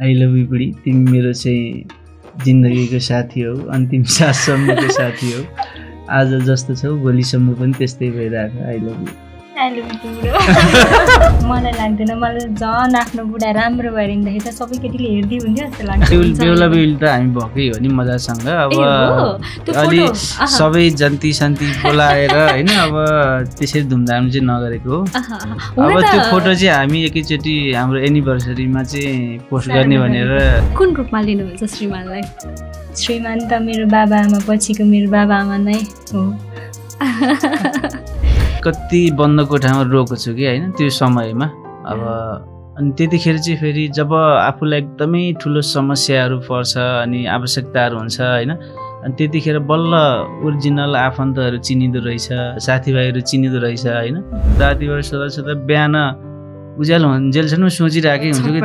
I love you बुढी, तिमी मेरो चाहिँ जिन्दगीको साथी हौ, अन्तिम साससम्मको साथी हौ, आज जस्तो छौ भोलिसम्म पनि त्यस्तै भइरहेको। I love you. मलाई लाग्दैन, मलाई झन् आफ्नो बुढा राम्रो भएर हिँड्दाखेरि त सबै केटीले हेर्दै हुन्थ्यो जस्तो लाग्छ। बेहुला बेहुली त हामी भएकै हो नि मजासँग। अब अलि सबै जन्ती सन्ती बोलाएर होइन, अब त्यसरी धुमधाम चाहिँ नगरेको हो। अब त्यो फोटो चाहिँ हामी एकैचोटि हाम्रो एनिभर्सरीमा चाहिँ पोस्ट गर्ने भनेर। कुन रूपमा लिनुहुन्छ श्रीमानलाई? श्रीमान त मेरो बाबा आमा पछिको मेरो बाबा आमा नै हो। कति बन्द कोठामा रोएको छु कि होइन त्यो समयमा। अब अनि त्यतिखेर चाहिँ फेरि जब आफूलाई एकदमै ठुलो समस्याहरू पर्छ अनि आवश्यकताहरू हुन्छ होइन, अनि त्यतिखेर बल्ल ओरिजिनल आफन्तहरू चिनिँदो रहेछ, साथीभाइहरू चिनिँदो रहेछ होइन। रातिभर सोधा सोधा बिहान उज्यालो हुन्जेलसम्म सोचिरहेकै हुन्छु कि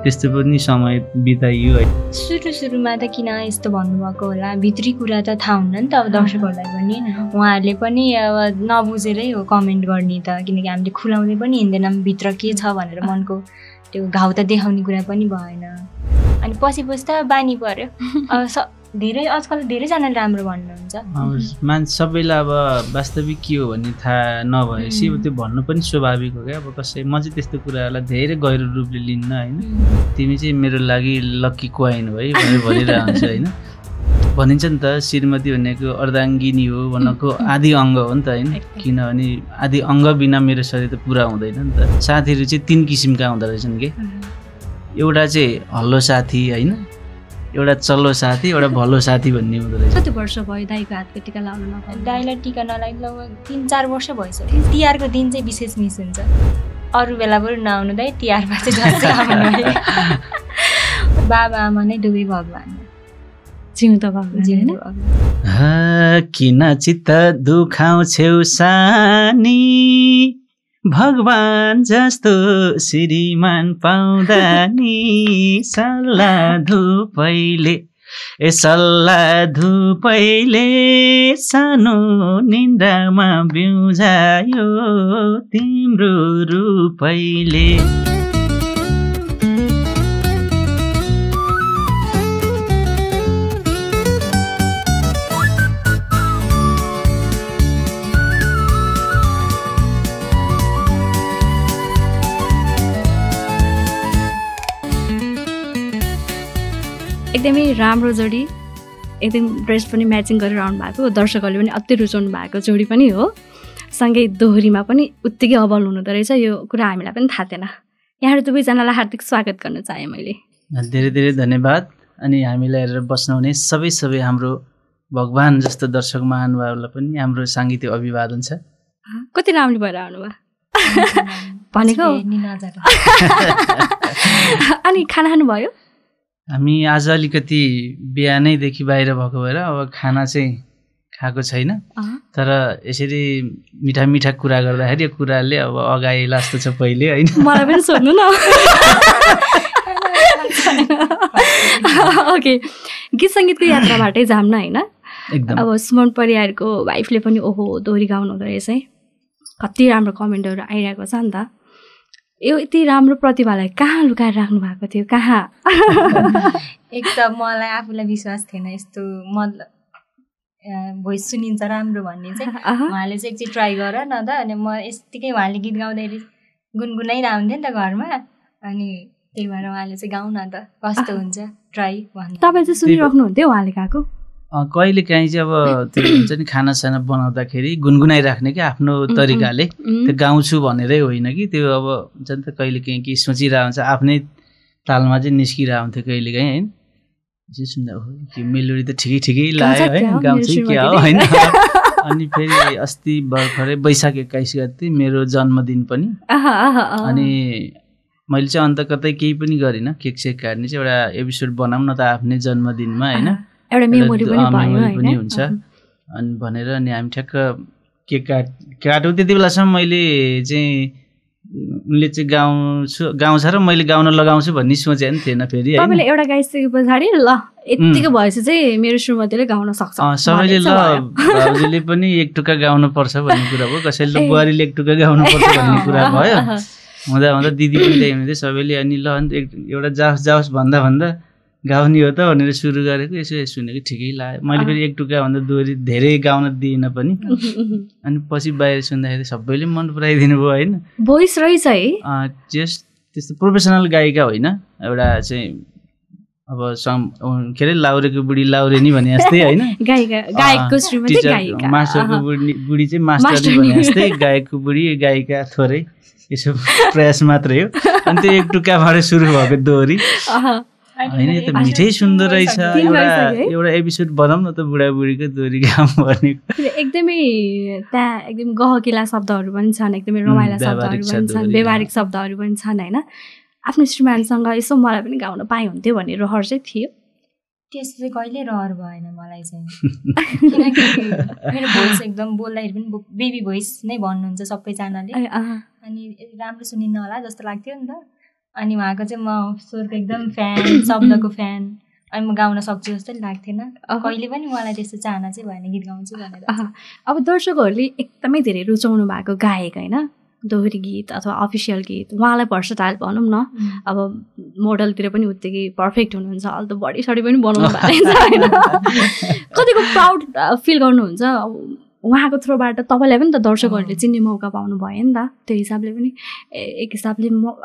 त्यस्तो पनि समय बिताइयो है। सुरुमा त किन यस्तो भन्नुभएको होला, भित्री कुरा त थाहा हुन्न नि त अब दर्शकहरूलाई पनि। उहाँहरूले पनि अब नबुझेरै हो कमेन्ट गर्ने त, किनकि हामीले खुलाउँदै पनि हिँड्दैनौँ भित्र के छ भनेर, मनको त्यो घाउ त देखाउने कुरा पनि भएन। अनि पछि त बानी पर्यो। धेरै आजकल धेरैजनाले राम्रो भन्नुहुन्छ। सबैलाई अब वास्तविक के हो भन्ने थाहा नभएपछि त्यो भन्नु पनि स्वाभाविक हो क्या। अब कसै म चाहिँ त्यस्तो कुराहरूलाई धेरै गहिरो रूपले लिन्न होइन। तिमी चाहिँ मेरो लागि लक्की क्वाइन हो है भनेर भनिरहेको हुन्छ होइन। भनिन्छ नि त श्रीमती भनेको अर्धाङ्गिनी हो भनेको आदि अङ्ग हो नि त होइन। किनभने आदि अङ्ग बिना मेरो शरीर त पुरा हुँदैन नि त। साथीहरू चाहिँ 3 किसिमका हुँदो रहेछन् कि, एउटा चाहिँ हल्लो साथी होइन, एउटा चल्लो साथी, एउटा भलो साथी भन्ने हुँदो रहेछ। कति वर्ष भयो दाइको हातको टिका लाउनु नपाए? दाइलाई टिका नलाइ लगभग 3-4 वर्ष भइसक्यो। तिहारको दिन चाहिँ विशेष मिस हुन्छ, अरू बेला पनि नआउनु दाइ, तिहारमा चाहिँ झन् आउनु है। बाबा आमा नै दुवै भगवान, जिउँदो भगवान। किन चित्त दुखाउँछौ सानी, भगवान जस्तो श्रीमान पाउँदा नि सल्लाह धुपैले सानो निन्द्रामा बिउजायो तिम्रो रूपैले। एकदमै राम्रो जोडी, एकदम ड्रेस पनि म्याचिङ गरेर आउनु भएको, दर्शकहरूले पनि अति रुचाउनु भएको जोडी पनि हो। सँगै दोहोरीमा पनि उत्तिकै अबल हुनुहुँदो रहेछ, यो कुरा हामीलाई पनि थाहा थिएन। यहाँहरू दुवैजनालाई हार्दिक स्वागत गर्न चाहेँ मैले। धेरै धेरै धन्यवाद। अनि हामीलाई हेरेर बस्नुहुने सबै हाम्रो भगवान जस्तो दर्शक महानुभावलाई पनि हाम्रो साङ्गीतिक अभिवादन छ। कति राम्रो भएर आउनुभयो भनेको। अनि खाना खानुभयो? हामी आज अलिकति बिहानैदेखि बाहिर भएको भएर अब खाना चाहिँ खाएको छैन, तर यसरी मिठा कुरा गर्दाखेरि यो कुराले अब अगाइला जस्तो छ पहिले होइन। मलाई पनि सोध्नु न। ओके, गीत सङ्गीतको यात्राबाटै जाम्न होइन। अब सुमन परियारको वाइफले पनि ओहो दोहोरी गाउनु हुँदो रहेछ है, कति राम्रो कमेन्टहरू आइरहेको छ नि त। यो यति राम्रो प्रतिभालाई कहाँ लुकाएर राख्नु भएको थियो, कहाँ? एक त मलाई आफूलाई विश्वास थिएन यस्तो मतलब भोइस सुनिन्छ राम्रो भन्ने चाहिँ। उहाँले चाहिँ एकचोटि ट्राई गर न त, अनि म यतिकै उहाँले गीत गाउँदाखेरि गुनगुनाइरहन्थेँ नि त घरमा, अनि त्यही भएर उहाँले चाहिँ गाउँ न त कस्तो हुन्छ ट्राई भन्नु। तपाईँ चाहिँ सुनिराख्नुहुन्थ्यो उहाँले गाएको? कहिले काहीँ चाहिँ अब त्यो हुन्छ नि खानासाना बनाउँदाखेरि गुनगुनाइराख्ने कि आफ्नो तरिकाले, त्यो गाउँछु भनेरै होइन कि, त्यो अब हुन्छ नि त कहिले काहीँ के सोचिरहेको हुन्छ आफ्नै तालमा चाहिँ निस्किरहेको हुन्थ्यो कहिले काहीँ होइन। सुन्दा कि मेलोडी त ठिकै लाग्यो है, गाउँछु के हो होइन। अनि फेरि अस्ति भर्खरै वैशाख 21 गते मेरो जन्मदिन पनि, अनि मैले चाहिँ अन्त कतै केही पनि गरिनँ, केक सेक काट्ने चाहिँ एउटा एपिसोड बनाऊँ न त आफ्नै जन्मदिनमा होइन, एउटा मेमोरी पनि हुन्छ अनि भनेर। अनि हामी ठ्याक्क केक काट्यौँ। त्यति बेलासम्म मैले चाहिँ उनले चाहिँ गाउँछ र मैले गाउन लगाउँछु भन्ने सोचे नि थिएन। फेरि तपाईँले एउटा गाइसके पछाडि ल यतिको भएपछि चाहिँ मेरो श्रीमतीले गाउन सक्छ, सबैले ल भाउजूले पनि एक टुक्का गाउनु पर्छ भन्ने कुरा भयो, कसैले बुहारीले एक टुक्का गाउनु पर्छ भन्ने कुरा भयो। हुँदा हुँदा दिदी पनि त्यही हुनुहुन्थ्यो सबैले अनि ल एउटा जाओस् भन्दा गाउने हो त भनेर सुरु गरेको यसो सुनेको ठिकै लाग्यो मैले फेरि एक टुक्काभन्दा दोहोरी धेरै गाउन दिइनँ पनि अनि पछि बाहिर सुन्दाखेरि सबैले मन पराइदिनु भयो होइन भोइस रहेछ है त्यस्तो प्रोफेसनल गायिका होइन एउटा चाहिँ अब के अरे लाउरेको बुढी लाउरे नि भने जस्तै होइन मास्टरको बुढी चाहिँ मास्टर नि भने जस्तै गायकको बुढी गायिका थोरै यसो प्रयास मात्रै हो अनि त्यो एक टुक्काबाट सुरु भएको दोहोरी होइन यो त मिठै सुन्दर रहेछ एउटा एपिसोड बनाऊँ न त बुढाबुढीको दोहोरी गाउँ भनेको एकदमै त्यहाँ एकदम गहकिला शब्दहरू पनि छन् एकदमै रमाइला शब्दहरू पनि छन् व्यवहारिक शब्दहरू पनि छन् होइन आफ्नो श्रीमानसँग यसो मलाई पनि गाउन पाए हुन्थ्यो भन्ने रहर चाहिँ थियो त्यस्तो चाहिँ कहिले रहर भएन मलाई चाहिँ किनकि मेरो भोइस एकदम बोल्दाखेरि पनि बेबी भोइस नै भन्नुहुन्छ सबैजनाले अनि राम्रो सुनिन्न होला जस्तो लाग्थ्यो नि त अनि उहाँको चाहिँ म स्वरको एकदम फ्यान शब्दको फ्यान अनि म गाउन सक्छु जस्तो लाग्थेन कहिले पनि मलाई त्यस्तो चाहना चाहिँ भएन गीत गाउँछु भनेर अब दर्शकहरूले एकदमै धेरै रुचाउनु भएको गायक होइन दोहोरी गीत अथवा अफिसियल गीत उहाँलाई भर्सटाइल भनौँ न अब मोडलतिर पनि उत्तिकै पर्फेक्ट हुनुहुन्छ अहिले त बडी सडी पनि बनाउनु भएको छ होइन कतिको प्राउड फिल गर्नुहुन्छ उहाँको थ्रोबाट तपाईँलाई पनि त दर्शकहरूले चिन्ने मौका पाउनु भयो नि त त्यो हिसाबले पनि एक हिसाबले म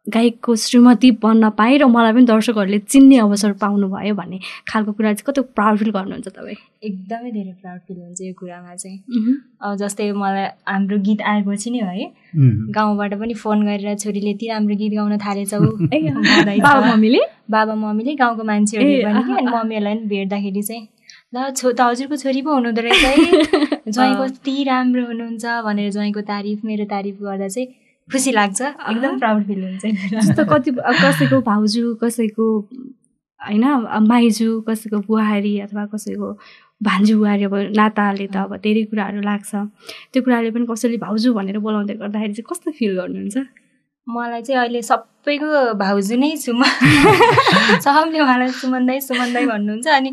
गायकको श्रीमती बन्न पाएँ र मलाई पनि दर्शकहरूले चिन्ने अवसर पाउनु भयो भन्ने खालको कुरा चाहिँ कति प्राउड फिल गर्नुहुन्छ तपाईँ एकदमै धेरै प्राउड फिल हुन्छ यो कुरामा चाहिँ अब जस्तै मलाई हाम्रो गीत आएपछि नि है गाउँबाट पनि फोन गरेर छोरीले यति राम्रो गीत गाउन थालेछौ बाबा मम्मीले गाउँको मान्छेहरूले पनि अनि मम्मीहरूलाई पनि भेट्दाखेरि चाहिँ ल त हजुरको छोरी पो हुनुहुँदो रहेछ है ज्वाइँको यति राम्रो हुनुहुन्छ भनेर ज्वाइँको तारिफ मेरो तारिफ गर्दा चाहिँ खुसी लाग्छ एकदम प्राउड फिल हुन्छ जस्तो कति कसैको भाउजू कसैको होइन माइजू कसैको बुहारी अथवा कसैको भान्जू बुहारी अब नाताले त अब धेरै कुराहरू लाग्छ त्यो कुराले पनि कसैले भाउजू भनेर बोलाउँदै गर्दाखेरि चाहिँ कस्तो फिल गर्नुहुन्छ मलाई चाहिँ अहिले सबैको भाउजू नै छु म सबले उहाँलाई सुमन दाइ भन्नुहुन्छ अनि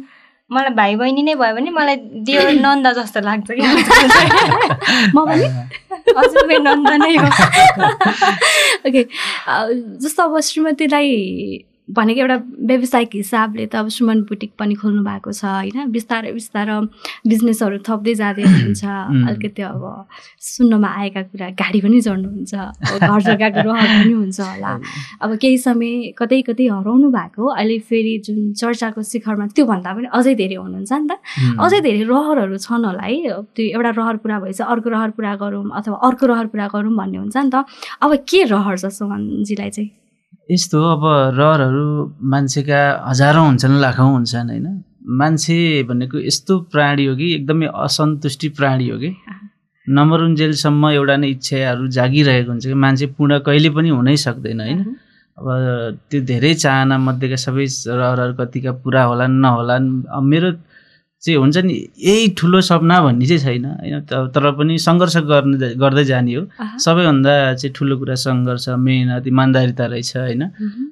मलाई भाइ बहिनी नै भयो भने मलाई देव नन्दा जस्तो लाग्छ कि म पनि हजुर मेरो नन्दा नै हो ओके जस्तो अब श्रीमतीलाई भनेको एउटा व्यावसायिक हिसाबले त अब सुमन बुटिक पनि खोल्नु भएको छ होइन बिस्तारै बिजनेसहरू थप्दै जाँदै हुनुहुन्छ अलिकति अब सुन्नमा आएका कुरा गाडी पनि चढ्नुहुन्छ घर जग्गाको रहर पनि हुन्छ होला अब केही समय कतै हराउनु भएको अहिले फेरि जुन चर्चाको शिखरमा त्योभन्दा पनि अझै धेरै हुनुहुन्छ नि त अझै धेरै रहरहरू छन् होला है त्यो एउटा रहर पुरा भएछ अर्को रहर पुरा गरौँ अथवा अर्को रहर पुरा गरौँ भन्ने हुन्छ नि त अब के रहर छ सुमनजीलाई चाहिँ यस्तो अब रहरहरू मान्छेका हजारौँ हुन्छन् लाखौँ हुन्छन् होइन मान्छे भनेको यस्तो प्राणी हो कि एकदमै असन्तुष्टि प्राणी हो कि नमरुन्जेलसम्म एउटा नै इच्छाहरू जागिरहेको हुन्छ कि मान्छे पूर्ण कहिले पनि हुनै सक्दैन होइन अब त्यो धेरै चाहना मध्येका सबै रहरहरू कतिका पुरा होलान् नहोलान् मेरो चाहिँ हुन्छ नि यही ठुलो सपना भन्ने चाहिँ छैन होइन तर पनि सङ्घर्ष गर्दै जाने हो सबैभन्दा चाहिँ ठुलो कुरा सङ्घर्ष मेहनत इमान्दारिता रहेछ होइन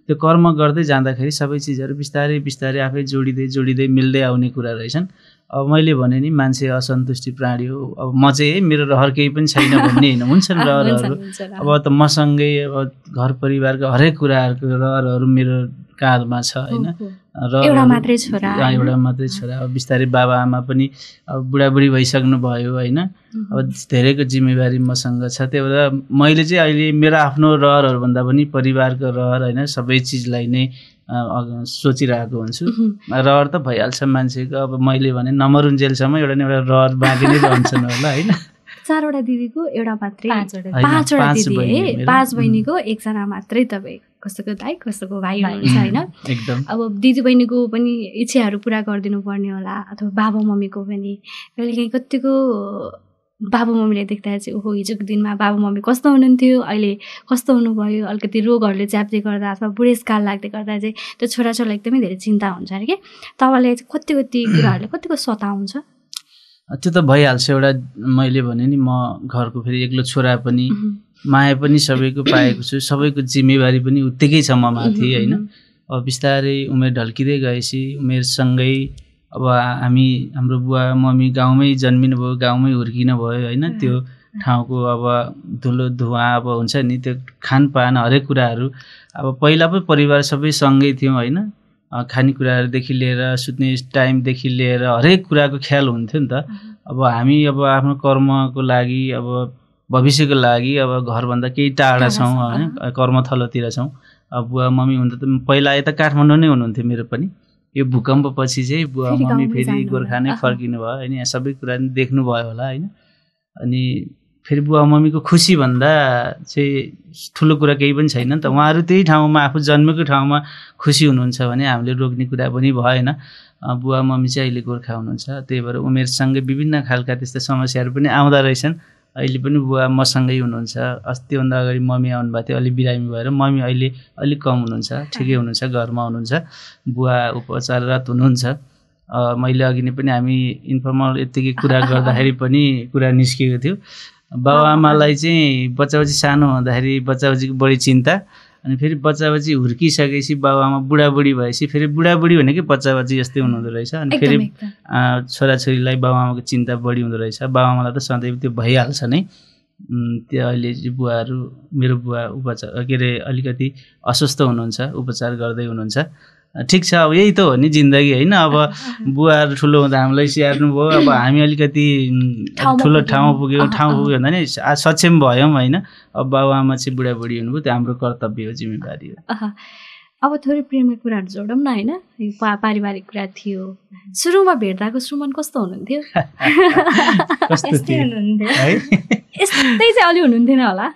त्यो कर्म गर्दै जाँदाखेरि सबै चिजहरू बिस्तारै आफै जोडिँदै मिल्दै आउने कुरा रहेछन् अब मैले भने नि मान्छे असन्तुष्टि प्राणी हो अब म चाहिँ मेरो रहर केही पनि छैन भन्ने होइन हुन्छन् रहरहरू अब त मसँगै अब घर परिवारको हरेक कुराहरूको रहरहरू मेरो काँधमा छ होइन र एउटा मात्रै छोरा अब बिस्तारै बाबा आमा पनि अब बुढाबुढी भइसक्नु भयो होइन अब धेरैको जिम्मेवारी मसँग छ त्यही भएर मैले चाहिँ अहिले मेरो आफ्नो रहरहरूभन्दा पनि परिवारको रहर होइन सबै चिजलाई नै सोचिरहेको हुन्छु रहर त भइहाल्छ मान्छेको अब मैले भने नमरुन्जेलसम्म एउटा न एउटा रहर बाँकी नै रहन्छन् होला होइन 4वटा दिदीको एउटा मात्रै 5वटा दिदी 5 बहिनीको एकजना मात्रै तपाईँ कसैको दाइ कसैको भाइ हुनुहुन्छ होइन अब दिदी बहिनीको पनि इच्छाहरू पुरा गरिदिनु पर्ने होला अथवा बाबा मम्मीको पनि कहिलेकाहीँ कतिको बाबा मम्मीले देख्दा चाहिँ ओहो हिजोको दिनमा बाबा मम्मी कस्तो हुनुहुन्थ्यो अहिले कस्तो हुनुभयो अलिकति रोगहरूले च्याप्दै गर्दा अथवा बुढेसकाल लाग्दै गर्दा चाहिँ त्यो छोराछोरीलाई एकदमै धेरै चिन्ता हुन्छ अरे कि तपाईँलाई चाहिँ कति कुराहरूले कतिको सताउँछ त्यो त भइहाल्छ एउटा मैले भने नि म घरको फेरि एक्लो छोरा पनि माया पनि सबैको पाएको छु सबैको जिम्मेवारी पनि उत्तिकै छ म माथि होइन अब बिस्तारै उमेर ढल्किँदै गएपछि उमेरसँगै अब हाम्रो बुवा मम्मी गाउँमै जन्मिनु भयो गाउँमै हुर्किनु भयो होइन त्यो ठाउँको अब धुलो धुवा अब हुन्छ नि त्यो खानपान हरेक कुराहरू अब पहिला पो परिवार सबै सँगै थियौँ होइन खानेकुराहरूदेखि लिएर सुत्ने टाइमदेखि लिएर हरेक कुराको ख्याल हुन्थ्यो नि त अब हामी अब आफ्नो कर्मको लागि अब भविष्यको लागि अब घरभन्दा केही टाढा छौँ होइन कर्मथलोतिर छौँ अब बुवा मम्मी हुँदा त पहिला यता काठमाडौँ नै हुनुहुन्थ्यो मेरो पनि यो भूकम्पपछि चाहिँ बुवा मम्मी फेरि गोर्खा नै फर्किनु भयो होइन यहाँ सबै कुरा देख्नुभयो होला होइन अनि फेरि बुवा मम्मीको खुसी भन्दा चाहिँ ठुलो कुरा केही पनि छैन नि त उहाँहरू त्यही ठाउँमा आफू जन्मेको ठाउँमा खुसी हुनुहुन्छ भने हामीले रोक्ने कुरा पनि भएन बुवा मम्मी चाहिँ अहिले गोर्खा हुनुहुन्छ त्यही भएर उमेरसँगै विभिन्न खालका त्यस्ता समस्याहरू पनि आउँदा रहेछन् अहिले पनि बुवा मसँगै हुनुहुन्छ अस्तिभन्दा अगाडि मम्मी आउनुभएको थियो अलि बिरामी भएर मम्मी अहिले अलिक कम हुनुहुन्छ ठिकै हुनुहुन्छ घरमा हुनुहुन्छ बुवा उपचाररत हुनुहुन्छ मैले अघि नै पनि हामी इन्फर्मल यत्तिकै कुरा गर्दाखेरि पनि कुरा निस्किएको थियो बाबुआमालाई चाहिँ बच्चाबच्ची सानो हुँदाखेरि बच्चाबच्चीको बढी चिन्ता अनि फेरि बच्चाबच्ची हुर्किसकेपछि बाबुआमा बुढाबुढी भएपछि फेरि बुढाबुढी भनेकै बच्चाबच्ची जस्तै हुनुहुँदो रहेछ अनि फेरि छोराछोरीलाई बाबुआमाको चिन्ता बढी हुँदो रहेछ बाबुआमालाई त सधैँ त्यो भइहाल्छ नै त्यो अहिले चाहिँ बुवाहरू मेरो बुवा उपचार के अरे अलिकति अस्वस्थ हुनुहुन्छ उपचार गर्दै हुनुहुन्छ ठिक छ अब यही त हो नि जिन्दगी होइन अब बुवाहरू ठुलो हुँदा हामीलाई स्याहार्नु भयो अब हामी अलिकति ठुलो ठाउँ पुग्यो भन्दा नि सक्षम भयौँ होइन अब बाबुआमा चाहिँ बुढाबुढी हुनुभयो त्यो हाम्रो कर्तव्य हो जिम्मेवारी हो अब थोरै प्रेमको कुराहरू जोडौँ न होइन पारिवारिक कुरा थियो सुरुमा भेट्दाको श्रीमान कस्तो हुनुहुन्थ्यो यस्तै चाहिँ अलि हुनुहुन्थेन होला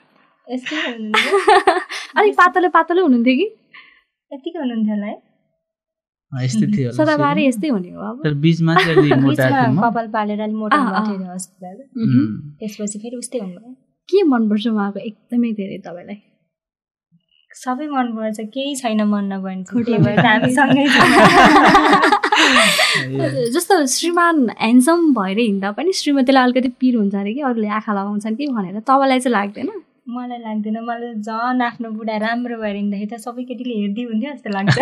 अलिक पातलो हुनुहुन्थ्यो कि यतिकै हुनुहुन्थ्यो होला है यस्तै थियो सदाबारै यस्तै हुने हो अब तर बीचमा चाहिँ अलि मोटा कपाल पालेर अलि मोटा भएको अस्पताल त्यसपछि फेरि उस्तै हुनुभयो के मनपर्छ उहाँको एकदमै धेरै तपाईँलाई सबै मनपर्छ केही छैन मन नपर्ने जस्तो श्रीमान ह्यान्डसम भएर हिँड्दा पनि श्रीमतीलाई अलिकति पिर हुन्छ अरे कि अरूले आँखा लगाउँछन् कि भनेर तपाईँलाई चाहिँ लाग्दैन मलाई लाग्दैन मलाई झन् आफ्नो बुढा राम्रो भएर हिँड्दाखेरि त सबै केटीले हेर्दै हुन्थ्यो जस्तो लाग्छ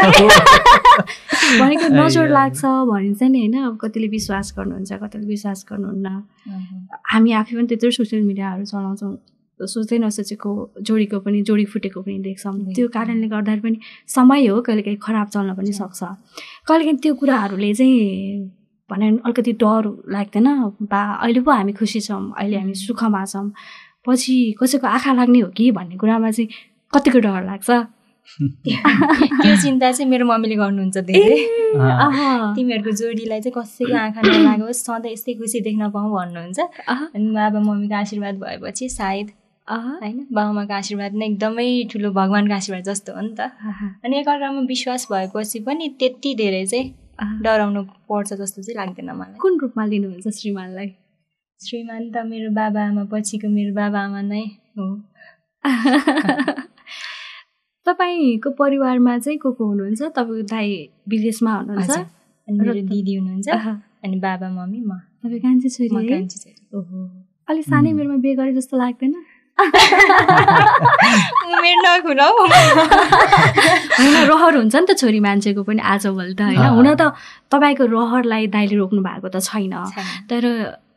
भनेको नजर लाग्छ भनिन्छ नि होइन अब कतिले विश्वास गर्नुहुन्छ कतिले विश्वास गर्नुहुन्न हामी आफै पनि त्यत्रो सोसियल मिडियाहरू चलाउँछौँ सोच्दै नसोचेको जोडी फुटेको पनि देख्छौँ त्यो कारणले गर्दाखेरि पनि समय हो कहिलेकाहीँ खराब चल्न पनि सक्छ कहिलेकाहीँ त्यो कुराहरूले चाहिँ भने अलिकति डर लाग्दैन बा अहिले पो हामी खुसी छौँ अहिले हामी सुखमा छौँ पछि कसैको आँखा लाग्ने हो कि भन्ने कुरामा चाहिँ कतिको डर लाग्छ त्यो चिन्ता चाहिँ मेरो मम्मीले गर्नुहुन्छ धेरै तिमीहरूको जोडीलाई चाहिँ कसैको आँखा नलागोस् सधैँ यस्तै खुसी देख्न पाऊँ भन्नुहुन्छ अनि बाबा मम्मीको आशीर्वाद भएपछि सायद होइन बाबामाको आशीर्वाद नै एकदमै ठुलो भगवान्को आशीर्वाद जस्तो हो नि त अनि एकअर्कामा विश्वास भएपछि पनि त्यति धेरै चाहिँ डराउनु पर्छ जस्तो चाहिँ लाग्दैन मलाई कुन रूपमा लिनुहुन्छ श्रीमानलाई श्रीमान त मेरो बाबा आमा पछिको मेरो बाबा आमा नै हो तपाईँको परिवारमा चाहिँ को हुनुहुन्छ तपाईँको दाइ विदेशमा हुनुहुन्छ अनि मेरो दिदी हुनुहुन्छ अनि बाबा मम्मी म तपाईँ कान्छी छोरी ओहो अलिक सानै बेरमा बिहे गरे जस्तो लाग्दैन उमेर नखुलाउ रहर हुन्छ नि त छोरी मान्छेको पनि आजभोलि त होइन हुन त तपाईँको रहरलाई दाइले रोक्नु भएको त छैन तर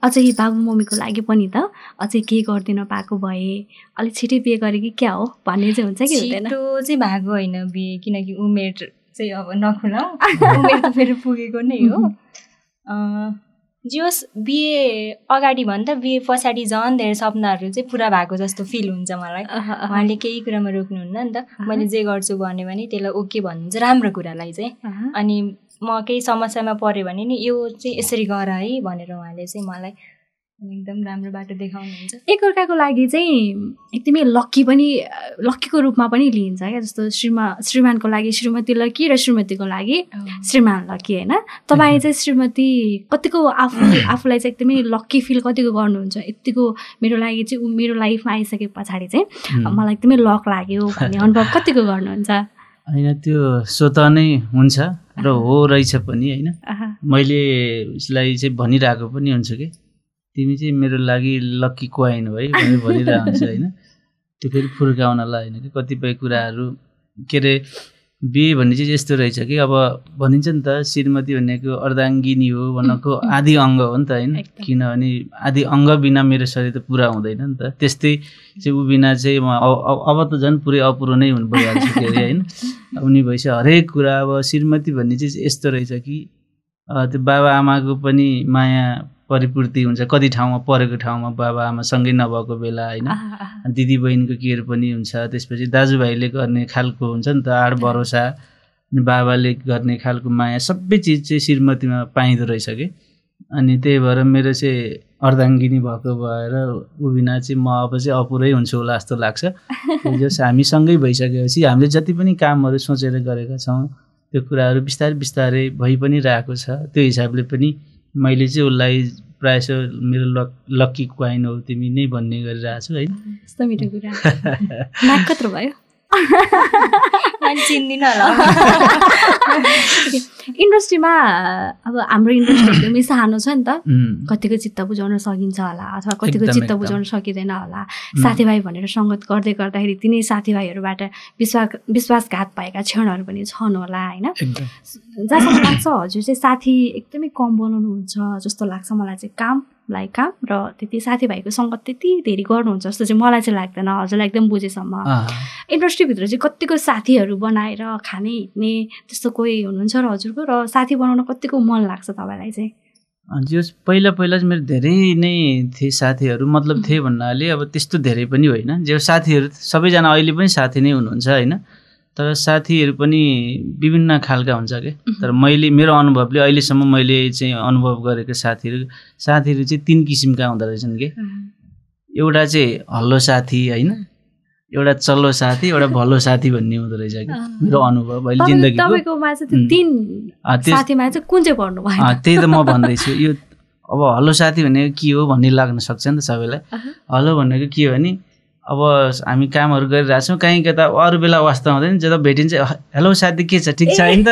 अझै बाबु मम्मीको लागि पनि त अझै केही गरिदिन पाएको भए अलिक छिटै बिहे गरे कि क्या हो भन्ने चाहिँ हुन्छ कि हुँदैन छिटो चाहिँ भएको होइन बिहे किनकि उमेर चाहिँ अब नखुलाउ उमेर त फेरि पुगेको नै हो जे होस् बिहे अगाडि भन्दा बिहे पछाडि झन् धेरै सपनाहरू चाहिँ पुरा भएको जस्तो फिल हुन्छ मलाई उहाँले केही कुरामा रोक्नुहुन्न नि त मैले जे गर्छु भन्यो भने त्यसलाई ओके भन्नुहुन्छ राम्रो कुरालाई चाहिँ अनि म केही समस्यामा पऱ्यो भने नि यो चाहिँ यसरी गर है भनेर उहाँले चाहिँ मलाई एकदम राम्रो बाटो देखाउनुहुन्छ एकअर्काको लागि चाहिँ एकदमै लक्कीको रूपमा पनि लिइन्छ क्या जस्तो श्रीमानको लागि श्रीमती लक्की र श्रीमतीको लागि श्रीमान लक्की होइन तपाईँ चाहिँ श्रीमती कतिको आफूलाई चाहिँ एकदमै लक्की फिल कतिको गर्नुहुन्छ यतिको मेरो लागि चाहिँ मेरो लाइफमा आइसके पछाडि चाहिँ मलाई एकदमै लक लाग्यो भन्ने अनुभव कतिको गर्नुहुन्छ होइन त्यो स्वत नै हुन्छ र हो रहेछ पनि होइन मैले उसलाई चाहिँ भनिरहेको पनि हुन्छु कि तिमी चाहिँ मेरो लागि लक्की क्वाइन हो है भनेर भनिरहेको हुन्छ होइन त्यो फेरि फुर्काउनलाई होइन कि कतिपय कुराहरू के अरे बिहे भन्ने चाहिँ यस्तो रहेछ कि अब भनिन्छ नि त श्रीमती भनेको अर्धाङ्गिनी हो भन्नको आदि अङ्ग हो नि त होइन किनभने आदि अङ्ग बिना मेरो शरीर त पुरा हुँदैन नि त त्यस्तै चाहिँ ऊ बिना चाहिँ म अब त झन् पुरै अपुरो नै हुनु परिहाल्छ के अरे होइन उनी भएपछि हरेक कुरा अब श्रीमती भन्ने चाहिँ यस्तो रहेछ कि त्यो बाबा आमाको पनि माया परिपूर्ति हुन्छ कति ठाउँमा परेको ठाउँमा बाबा आमा सँगै नभएको बेला होइन दिदी बहिनीको केयर पनि हुन्छ त्यसपछि दाजुभाइले गर्ने खालको हुन्छ नि त आड भरोसा बाबाले गर्ने खालको माया सबै चिज चाहिँ श्रीमतीमा पाइँदो रहेछ कि अनि त्यही भएर मेरो चाहिँ अर्धाङ्गिनी भएको भएर ऊ बिना चाहिँ म अब चाहिँ अपुरै हुन्छु होला जस्तो लाग्छ जस हामी सँगै भइसकेपछि हामीले जति पनि कामहरू सोचेर गरेका छौँ त्यो कुराहरू बिस्तारै बिस्तारै भइ पनि रहेको छ त्यो हिसाबले पनि मैले चाहिँ उसलाई प्रायः मेरो लक्की क्वाइन हो तिमी नै भन्ने गरिरहेको छु होइन यस्तो मिठो कुरा नाक कत्रो भयो चिन्दिनँ होला इन्डस्ट्रीमा अब हाम्रो इन्डस्ट्री एकदमै सानो छ नि त कतिको चित्त बुझाउन सकिन्छ होला अथवा कतिको चित्त बुझाउन सकिँदैन होला साथीभाइ भनेर सङ्गत गर्दै गर्दाखेरि तिनै साथीभाइहरूबाट विश्वासघात भएका क्षणहरू पनि छन् होला होइन जहाँसम्म लाग्छ हजुर चाहिँ साथी एकदमै कम बनाउनुहुन्छ जस्तो लाग्छ मलाई चाहिँ काम र त्यति साथीभाइको सङ्गत त्यति धेरै गर्नुहुन्छ जस्तो चाहिँ मलाई चाहिँ लाग्दैन हजुरलाई एकदम बुझेसम्म इन्डस्ट्रीभित्र चाहिँ कतिको साथीहरू बनाएर खाने हिँड्ने त्यस्तो कोही हुनुहुन्छ र हजुरको र साथी बनाउन कतिको मन लाग्छ तपाईँलाई चाहिँ जो पहिला चाहिँ मेरो धेरै नै थिए साथीहरू मतलब थिए भन्नाले अब त्यस्तो धेरै पनि होइन जो साथीहरू सबैजना अहिले पनि साथी नै हुनुहुन्छ होइन तर साथीहरू पनि विभिन्न खालका हुन्छ क्या तर मेरो अनुभवले अहिलेसम्म मैले चाहिँ अनुभव गरेको साथीहरू चाहिँ 3 किसिमका हुँदो रहेछन् कि एउटा चाहिँ हल्लो साथी होइन एउटा चल्लो साथी एउटा भलो साथी भन्ने हुँदो रहेछ कि मेरो अनुभव अहिले जिन्दगीको त्यही त म भन्दैछु यो अब हल्लो साथी भनेको के हो भन्ने लाग्न सक्छ नि त सबैलाई हल्लो भनेको के हो भने अब हामी कामहरू गरिरहेछौँ कहीँ कता अरू बेला वास्ता हुँदैन जब भेटिन्छ हेलो साथी के छ ठिक छ होइन त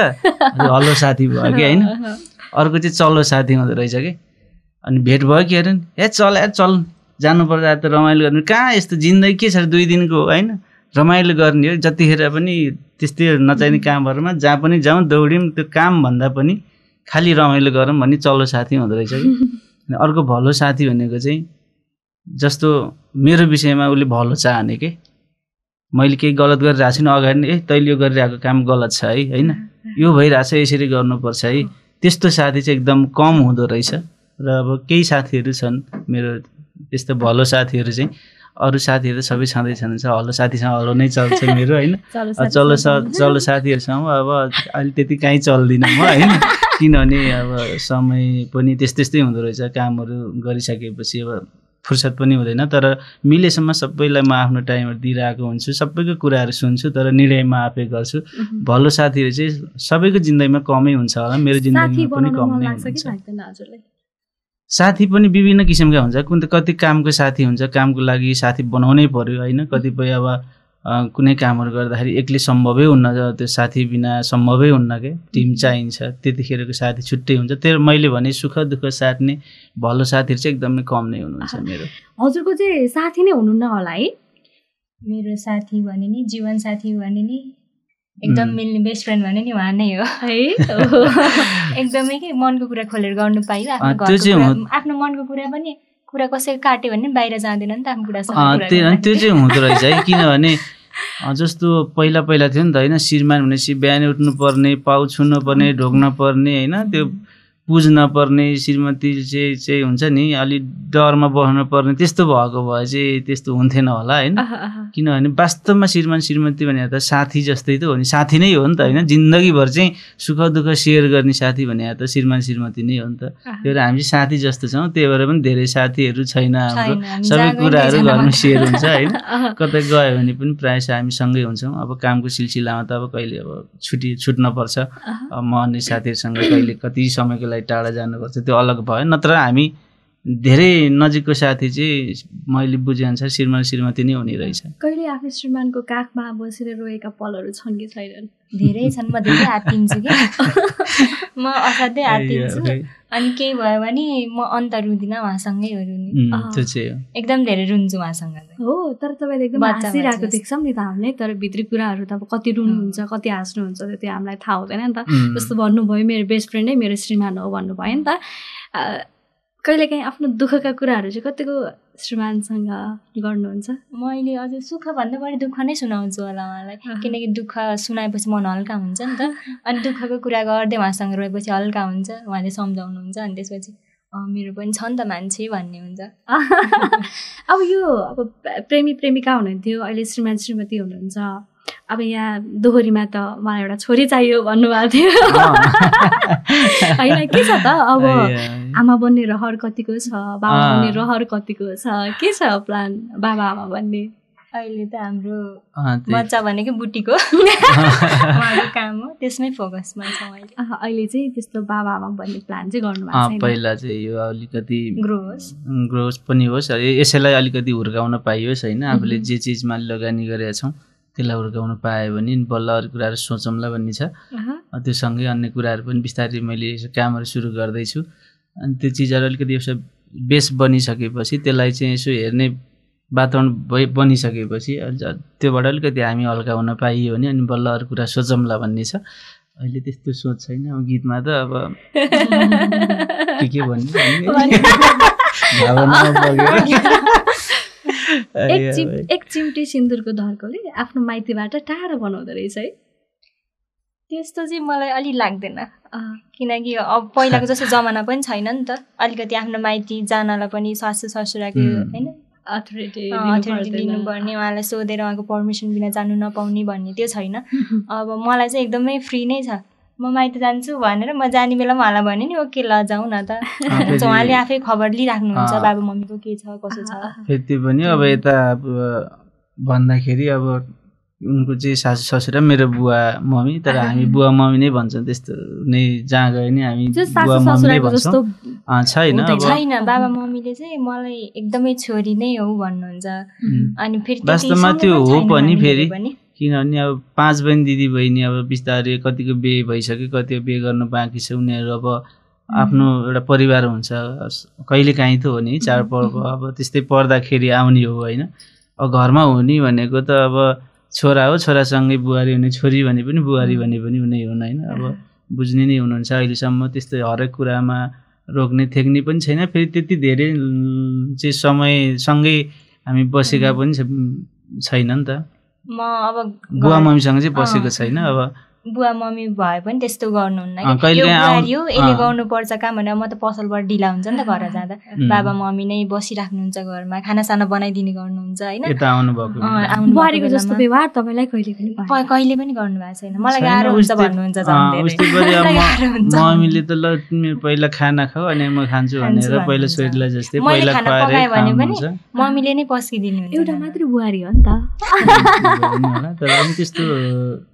हल्लो साथी भयो कि होइन अर्को चाहिँ चल्लो साथी हुँदो रहेछ कि अनि भेट भयो कि अरे चल जानुपर्छ त रमाइलो गर्ने कहाँ यस्तो जिन्दगी के छ 2 दिनको होइन रमाइलो गर्ने हो जतिखेर पनि त्यस्तै नचाहिने कामहरूमा जहाँ पनि जाउँ दौड्यौँ त्यो कामभन्दा पनि खालि रमाइलो गरौँ भन्ने चल्लो साथी हुँदो रहेछ कि अनि अर्को भलो साथी भनेको चाहिँ जस्तो मेरो विषयमा उसले भलो चाहने के मैले केही गलत गरिरहेको छु अगाडि तैँले यो गरिरहेको काम गलत छ है होइन यो भइरहेछ यसरी गर्नुपर्छ है त्यस्तो साथी चाहिँ एकदम कम हुँदो रहेछ र अब केही साथीहरू छन् मेरो त्यस्तो भलो साथीहरू चाहिँ अरू साथीहरू सबै छँदैछन् हल्लो साथीसँग हल्लो नै चल्छ मेरो होइन चल्लो साथीहरूसँग अब अहिले त्यति कहीँ चल्दिनँ म होइन किनभने अब समय पनि त्यस्तै हुँदो रहेछ कामहरू गरिसकेपछि अब फुर्सद पनि हुँदैन तर मिलेसम्म सबैलाई म आफ्नो टाइमहरू दिइरहेको हुन्छु सबैको कुराहरू सुन्छु तर निर्णय म आफै गर्छु भलो साथीहरू चाहिँ सबैको जिन्दगीमा कमै हुन्छ होला मेरो जिन्दगीमा पनि कम नै हुन्छ साथी पनि विभिन्न किसिमका हुन्छ कति कामको साथी हुन्छ कामको लागि साथी बनाउनै पर्यो होइन कतिपय अब कुनै कामहरू गर्दाखेरि एक्लै सम्भवै हुन्न त्यो साथी बिना सम्भवै हुन्न के टिम चाहिन्छ त्यतिखेरको साथी छुट्टै हुन्छ त्यो मैले भने सुख दुःख साट्ने भलो साथीहरू चाहिँ एकदमै कम नै हुनुहुन्छ मेरो हजुरको चाहिँ साथी नै हुनुहुन्न होला है मेरो साथी भने नि जीवन साथी भने नि एकदम मिल्ने बेस्ट फ्रेन्ड भने नि उहाँ नै हो है एकदमै के मनको कुरा खोलेर गर्नु पाइयो आफ्नो मनको कुरा कसैले काट्यो भने बाहिर जाँदैन नि त आफ्नो कुरा त्यो चाहिँ हुँदो रहेछ है किनभने जस्तो पहिला थियो नि त होइन श्रीमान भनेपछि बिहानै उठ्नु पर्ने पाउ छुनु पर्ने ढोग्न पर्ने होइन त्यो पुज्न पर्ने श्रीमती चाहिँ हुन्छ नि अलि डरमा बस्नु पर्ने त्यस्तो भएको भए चाहिँ त्यस्तो हुन्थेन होला होइन किनभने वास्तवमा श्रीमती भने त साथी जस्तै त हो नि साथी नै हो नि त होइन जिन्दगीभर चाहिँ सुख दुःख सेयर गर्ने साथी भने त श्रीमती नै हो नि त त्यही भएर हामी साथी जस्तो छौँ त्यही भएर पनि धेरै साथीहरू छैन हाम्रो सबै कुराहरू घरमा सेयर हुन्छ होइन कतै गयो भने पनि प्रायः हामी सँगै हुन्छौँ अब कामको सिलसिलामा त अब कहिले अब छुट्न पर्छ म अन्य साथीहरूसँग कहिले कति समयको लागि टाढा जानुपर्छ त्यो अलग भयो नत्र हामी धेरै नजिकको साथी चाहिँ मैले बुझेअनुसार श्रीमती नै हुने रहेछ कहिले आफ्नो श्रीमानको काखमा बसेर रोएका पलहरू छन् कि छैनन् धेरै छन् म धेरै आत्तिन्छु कि म असाध्यै आत्तिन्छु अनि केही भयो भने म अन्त रुँदिनँ उहाँसँगै रुने त्यो चाहिँ एकदम धेरै रुन्छु उहाँसँग हो तर तपाईँले एकदम हाँसिरहेको देख्छौँ नि त हामीले तर भित्री कुराहरू त अब कति रुनुहुन्छ कति हाँस्नुहुन्छ त्यो हामीलाई थाहा हुँदैन नि त जस्तो भन्नुभयो मेरो बेस्ट फ्रेन्डै मेरो श्रीमान हो भन्नुभयो नि त कहिलेकाहीँ आफ्नो दुःखका कुराहरू चाहिँ कतिको श्रीमानसँग गर्नुहुन्छ मैले अझै सुखभन्दा बढी दुःख नै सुनाउँछु होला उहाँलाई किनकि दुःख सुनाएपछि मन हल्का हुन्छ नि त अनि दुःखको कुरा गर्दै उहाँसँग रोएपछि हल्का हुन्छ उहाँले सम्झाउनुहुन्छ अनि त्यसपछि मेरो पनि छ नि त मान्छे भन्ने हुन्छ अब यो अब प्रेमी प्रेमिका हुनुहुन्थ्यो अहिले श्रीमान श्रीमती हुनुहुन्छ अब यहाँ दोहोरीमा त मलाई एउटा छोरी चाहियो भन्नुभएको थियो होइन के छ त अब आमा बन्ने रहर कतिको छ बाबा बन्ने रहर कतिको छ के छ प्लान बाबा आमा बन्ने अहिले त हाम्रो बच्चा भनेको बुटीको उहाँको काम हो त्यसमै फोकसमा छ अहिले चाहिँ त्यस्तो बाबा आमा बन्ने प्लान चाहिँ गर्नुभएको छैन पहिला चाहिँ यो अलिकति ग्रोस पनि होस् यसैलाई अलिकति हुर्काउन पाइयोस् होइन आफूले जे चिजमा लगानी गरेका छौँ त्यसलाई हुर्काउन पायो भने बल्ल अरू कुराहरू सोचौँला भन्ने छ त्यो सँगै अन्य कुराहरू पनि बिस्तारै मैले कामहरू सुरु गर्दैछु अनि त्यो चिजहरू अलिकति यसो बेस बनिसकेपछि त्यसलाई चाहिँ यसो हेर्ने वातावरण बनिसकेपछि त्योबाट अलिकति हामी हल्का हुन पाइयो भने अनि बल्ल अरू कुरा सोचौँला भन्ने छ अहिले त्यस्तो सोच छैन अब गीतमा त अब के भन्ने एक चिम्टी सिन्दुरको धर्कोले आफ्नो माइतीबाट टाढा बनाउँदो रहेछ है त्यस्तो चाहिँ मलाई अलि लाग्दैन किनकि अब पहिलाको जस्तो जमाना पनि छैन नि त अलिकति आफ्नो माइती जानलाई पनि सासू ससुराको होइन अथोरिटी लिनुपर्ने उहाँलाई सोधेर उहाँको पर्मिसन बिना जानु नपाउने भन्ने त्यो छैन अब मलाई चाहिँ एकदमै फ्री नै छ म माइत जान्छु भनेर म जाने बेला उहाँलाई भने नि ओके ल जाउँ न त उहाँले आफै खबर लिइराख्नुहुन्छ बाबु मम्मीको के छ कसो छ फेरि त्यो पनि अब यता भन्दाखेरि अब उनको चाहिँ सासू ससुरा मेरो बुवा मम्मी तर हामी बुवा मम्मी नै भन्छौँ त्यस्तो नै जहाँ गए नि हामी बुवा मम्मी नै भन्छौँ छैन बाबा मम्मीले चाहिँ मलाई एकदमै छोरी नै हो भन्नुहुन्छ अनि फेरि वास्तवमा त्यो हो पनि फेरि किनभने अब 5 बहिनी दिदी बहिनी अब बिस्तारै कतिको बिहे भइसक्यो कतिको बिहे गर्न बाँकी छ उनीहरू अब आफ्नो एउटा परिवार हुन्छ कहिलेकाहीँ त हो नि चाडपर्व अब त्यस्तै पर्दाखेरि आउने हो होइन अब घरमा हुने भनेको त अब छोरा हो छोरासँगै बुहारी हुने छोरी भने पनि बुहारी भने पनि हुने हुन् होइन अब बुझ्ने नै हुनुहुन्छ अहिलेसम्म त्यस्तो हरेक कुरामा रोक्ने थेक्ने पनि छैन फेरि त्यति धेरै चाहिँ समयसँगै हामी बसेका पनि छैन नि त म अब बुवा मम्मीसँग चाहिँ बसेको छैन अब बुवा मम्मी भए पनि त्यस्तो गर्नुहुन्न यसले गर्नुपर्छ काम भनेर म त पसलबाट ढिला हुन्छ नि त घर जाँदा बाबा मम्मी नै बसिराख्नुहुन्छ घरमा खानासाना बनाइदिने गर्नुहुन्छ होइन बुहारीको जस्तो व्यवहार तपाईँलाई कहिले पनि गर्नुभएको छैन मलाई गाह्रो हुन्छ भन्नुहुन्छ मम्मीले त ल तिमी पहिला खाना खाऊ अनि म खान्छु भनेर पहिला छोरीलाई जस्तै पहिला खुवाएर भने पनि मम्मीले नै पस्किदिनु एउटा मात्रै बुहारी हो नि त तर पनि त्यस्तो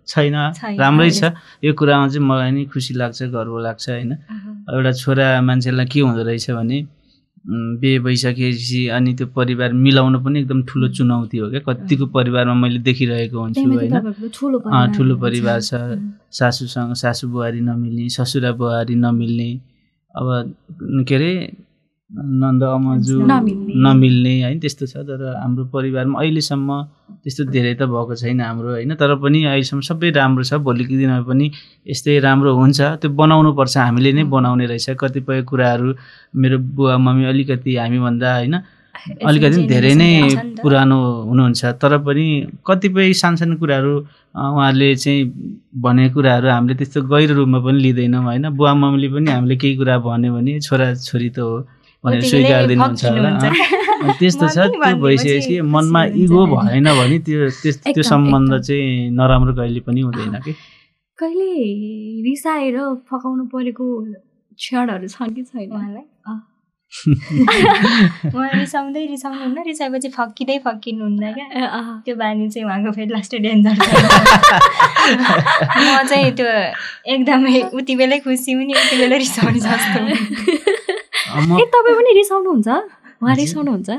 छैन राम्रै छ यो कुरामा चाहिँ मलाई नि खुसी लाग्छ गर्व लाग्छ होइन एउटा छोरा मान्छेलाई के हुँदो रहेछ भने बिहे भइसकेपछि अनि त्यो परिवार मिलाउनु पनि एकदम ठुलो चुनौती हो क्या कतिको परिवारमा मैले देखिरहेको हुन्छु होइन ठुलो परिवार छ सासूसँग सासू बुहारी नमिल्ने ससुरा बुहारी नमिल्ने अब के अरे नन्द अमजु नमिल्ने होइन त्यस्तो छ तर हाम्रो परिवारमा अहिलेसम्म त्यस्तो धेरै त भएको छैन हाम्रो होइन तर पनि अहिलेसम्म सबै राम्रो छ भोलिको दिनमा पनि यस्तै राम्रो हुन्छ त्यो बनाउनु पर्छ हामीले नै बनाउने रहेछ कतिपय कुराहरू मेरो बुवा मम्मी अलिकति हामीभन्दा होइन अलिकति धेरै नै पुरानो हुनुहुन्छ तर पनि कतिपय सानसानो कुराहरू उहाँहरूले चाहिँ भनेको कुराहरू हामीले त्यस्तो गहिरो रूपमा पनि लिँदैनौँ होइन बुवा मम्मीले पनि हामीले केही कुरा भन्यो भने छोरा छोरी त हो भनेर स्वीकार दिनुहुन्छ होला त्यस्तो छ त्यो भइसकेपछि मनमा इगो भएन भने त्यो सम्बन्ध चाहिँ नराम्रो कहिले पनि हुँदैन कि कहिले रिसाएर फकाउनु परेको क्षणहरू छन् कि छैन उहाँलाई उहाँ रिसाउनुहुन्न रिसाएपछि फक्किनुहुन्न क्या त्यो बानी चाहिँ उहाँको फेरि लास्टै डेन्जर छ म चाहिँ त्यो एकदमै उति बेलै खुसी हुने उति बेलै रिसाउने जस्तो तपाईँ पनि रिसाउनुहुन्छ उहाँ रिसाउनुहुन्छ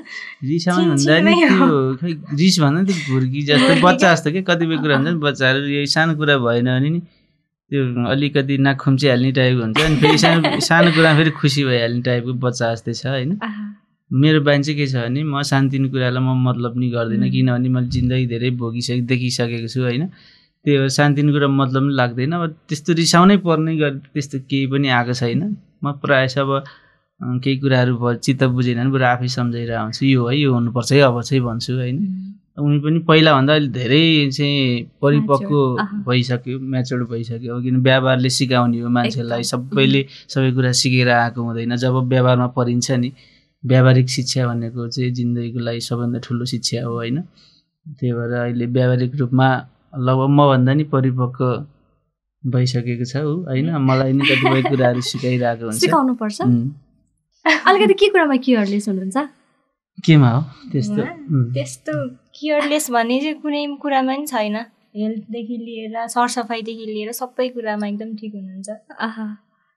रिसाउनु हुँदैन त्यो खै रिस भन्दा त्यो घुर्की जस्तो बच्चा जस्तो के कतिपय कुरा हुन्छ नि बच्चाहरू यही सानो कुरा भएन भने नि त्यो अलिकति नाक खुम्चिहाल्ने टाइपको हुन्छ अनि फेरि सानो कुरामा फेरि खुसी भइहाल्ने टाइपको बच्चा जस्तै छ होइन। मेरो बानी चाहिँ के छ भने म सानोतिनो कुरालाई म मतलब नि गर्दिनँ किनभने मैले जिन्दगी धेरै देखिसकेको छु होइन। त्यो सानोतिनो कुरा मतलब पनि लाग्दैन। अब त्यस्तो रिसाउनै पर्ने गरी त्यस्तो केही पनि आएको छैन। म प्रायः अब केही कुराहरू चित्त बुझेन भने बरु आफै सम्झाइरहेको हुन्छु यो है यो हुनुपर्छ है अब चाहिँ भन्छु होइन। उनी पनि पहिलाभन्दा अहिले धेरै चाहिँ परिपक्व भइसक्यो म्याच्योर्ड भइसक्यो किन व्यवहारले सिकाउने हो मान्छेलाई सबैले सबै कुरा सिकेर आएको हुँदैन। जब व्यवहारमा परिन्छ नि व्यावहारिक शिक्षा भनेको चाहिँ जिन्दगीको लागि सबभन्दा ठुलो शिक्षा हो होइन। त्यही भएर अहिले व्यावहारिक रूपमा लगभग मभन्दा नि परिपक्व भइसकेको छ ऊ होइन। मलाई नि कतिपय कुराहरू सिकाइरहेको हुन्छ। सिकाउनुपर्छ अलिकति के कुरामा केयरलेस हुनुहुन्छ? केमा हो त्यस्तो? त्यस्तो केयरलेस भन्ने चाहिँ कुनै कुरामा नि छैन। हेल्थदेखि लिएर सरसफाइदेखि लिएर सबै कुरामा एकदम ठिक हुनुहुन्छ।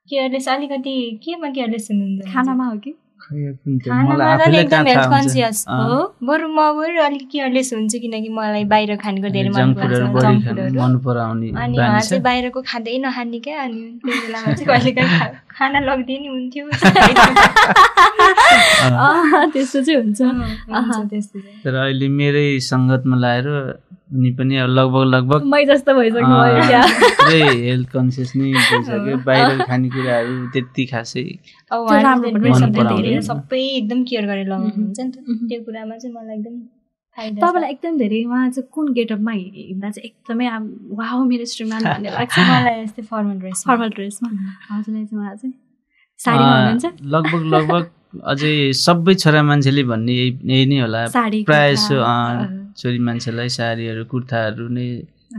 केयरलेस अलिकति केमा केयरलेस हुनुहुन्छ? खानामा हो कि? खानामा त एकदम हेल्थ कन्सियस हो। बरु म अलिक केयरलेस हुन्छु किनकि मलाई बाहिर खानेको धेरै मन पर्छ अनि उहाँ चाहिँ बाहिरको खाँदै नखाने क्या। अनि त्यो बेलामा चाहिँ कहिलेकाहीँ खाना लग्दै नि हुन्थ्यो त्यस्तो चाहिँ हुन्छ। तर अहिले मेरै सङ्गतमा लाएर उनी पनि लगभग मै जस्तो भइसक्नु भयो क्या। हेल्थ कन्सियस नै भइसक्यो। बाहिर खानेकुराहरू त्यति खासै सबै एकदम केयर गरेर लगाउनुहुन्छ नि त। त्यो कुरामा चाहिँ मलाई एकदम तपाईँलाई एकदम धेरै उहाँ चाहिँ कुन गेटअपमा हिँड्दा चाहिँ एकदमै वाउ मेरो श्रीमान भन्ने लाग्छ? मलाई यस्तै फर्मल ड्रेसमा। हजुरलाई चाहिँ उहाँ चाहिँ साडीमा हुनुहुन्छ? लगभग अझै सबै छोरा मान्छेले भन्ने यही नै होला। प्रायः जसो छोरी मान्छेलाई साडीहरू कुर्ताहरू नै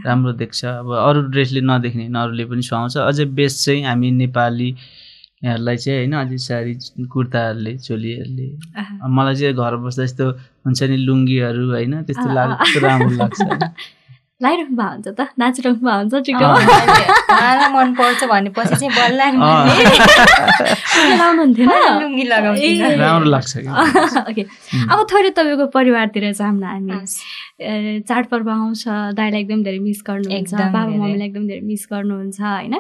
राम्रो देख्छ। अब अरू ड्रेसले नदेख्ने अरूले पनि सुहाउँछ। अझै बेस्ट चाहिँ हामी नेपालीहरूलाई चाहिँ होइन अझै साडी कुर्ताहरूले चोलीहरूले। मलाई चाहिँ घर बस्दा यस्तो हुन्छ नि लुङ्गीहरू होइन त्यस्तो राम्रो लाग्छ। लगाइराख्नु भएको हुन्छ त नाचिराख्नु भएको हुन्छ ठिक मलाई मन पर्छ भनेपछि चाहिँ बल्ल लुङ्गी लगाउँछु राम्रो लाग्छ। ओके अब थोरै तपाईँको परिवारतिर जाऊँ न हामी। चाडपर्व आउँछ दाइलाई एकदम धेरै मिस गर्नुहुन्छ बाबा मम्मीलाई एकदम धेरै मिस गर्नुहुन्छ होइन।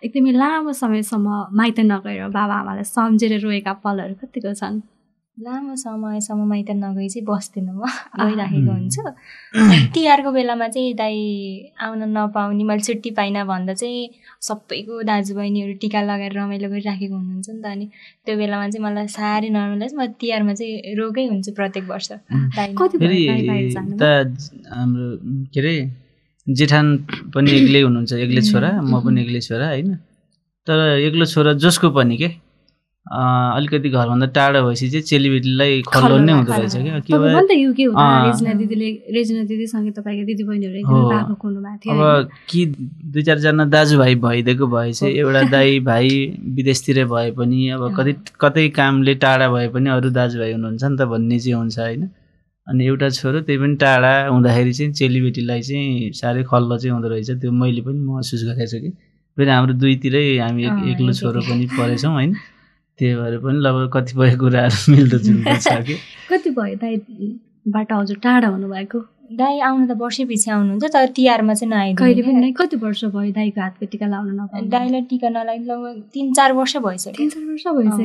एकदमै लामो समयसम्म माइत नगएर बाबा आमालाई सम्झेर रोएका पलहरू कतिको छन्? लामो समयसम्म माइत नगई चाहिँ बस्दिनँ म गइराखेको हुन्छु। तिहारको बेलामा चाहिँ दाइ आउन नपाउने मैले छुट्टी पाइनँ भन्दा चाहिँ सबैको दाजुबहिनीहरू टिका लगाएर रमाइलो गरिराखेको हुनुहुन्छ नि त। अनि त्यो बेलामा चाहिँ मलाई साह्रै नर्मल लाग्छ। म तिहारमा चाहिँ रोगै हुन्छु प्रत्येक वर्ष। हाम्रो के अरे जेठान पनि एक्लै हुनुहुन्छ एक्लै छोरा म पनि एक्लै छोरा होइन। तर एक्लो छोरा जसको पनि के अलिकति घरभन्दा टाढा भएपछि चाहिँ चेलीबेटीलाई खल्लो नै हुँदो रहेछ क्या। अब कि दुई चारजना दाजुभाइ भइदिएको भए चाहिँ एउटा दाइ भाइ विदेशतिर भए पनि अब कतै कामले टाढा भए पनि अरू दाजुभाइ हुनुहुन्छ नि त भन्ने चाहिँ हुन्छ होइन। अनि एउटा छोरो त्यही पनि टाढा हुँदाखेरि चाहिँ चेलीबेटीलाई चाहिँ साह्रै खल्लो चाहिँ हुँदो रहेछ। त्यो मैले पनि महसुस गरेको छु कि फेरि हाम्रो दुईतिरै हामी एक्लो छोरो पनि परेछौँ होइन। त्यही भएर पनि लगभग कतिपय कुराहरू मिल्दोजुल्दो छ कि। कति भयो दाइबाट हजुर टाढा हुनुभएको? दाइ आउनु त वर्षैपछि आउनुहुन्छ तर तिहारमा चाहिँ नआइदिनु। कहिले पनि कति वर्ष भयो दाइको हातको टिका लाउन नपाउनु? दाइलाई टिका नलाग्नु लगभग 3-4 वर्ष भइसक्यो। 3-4 वर्ष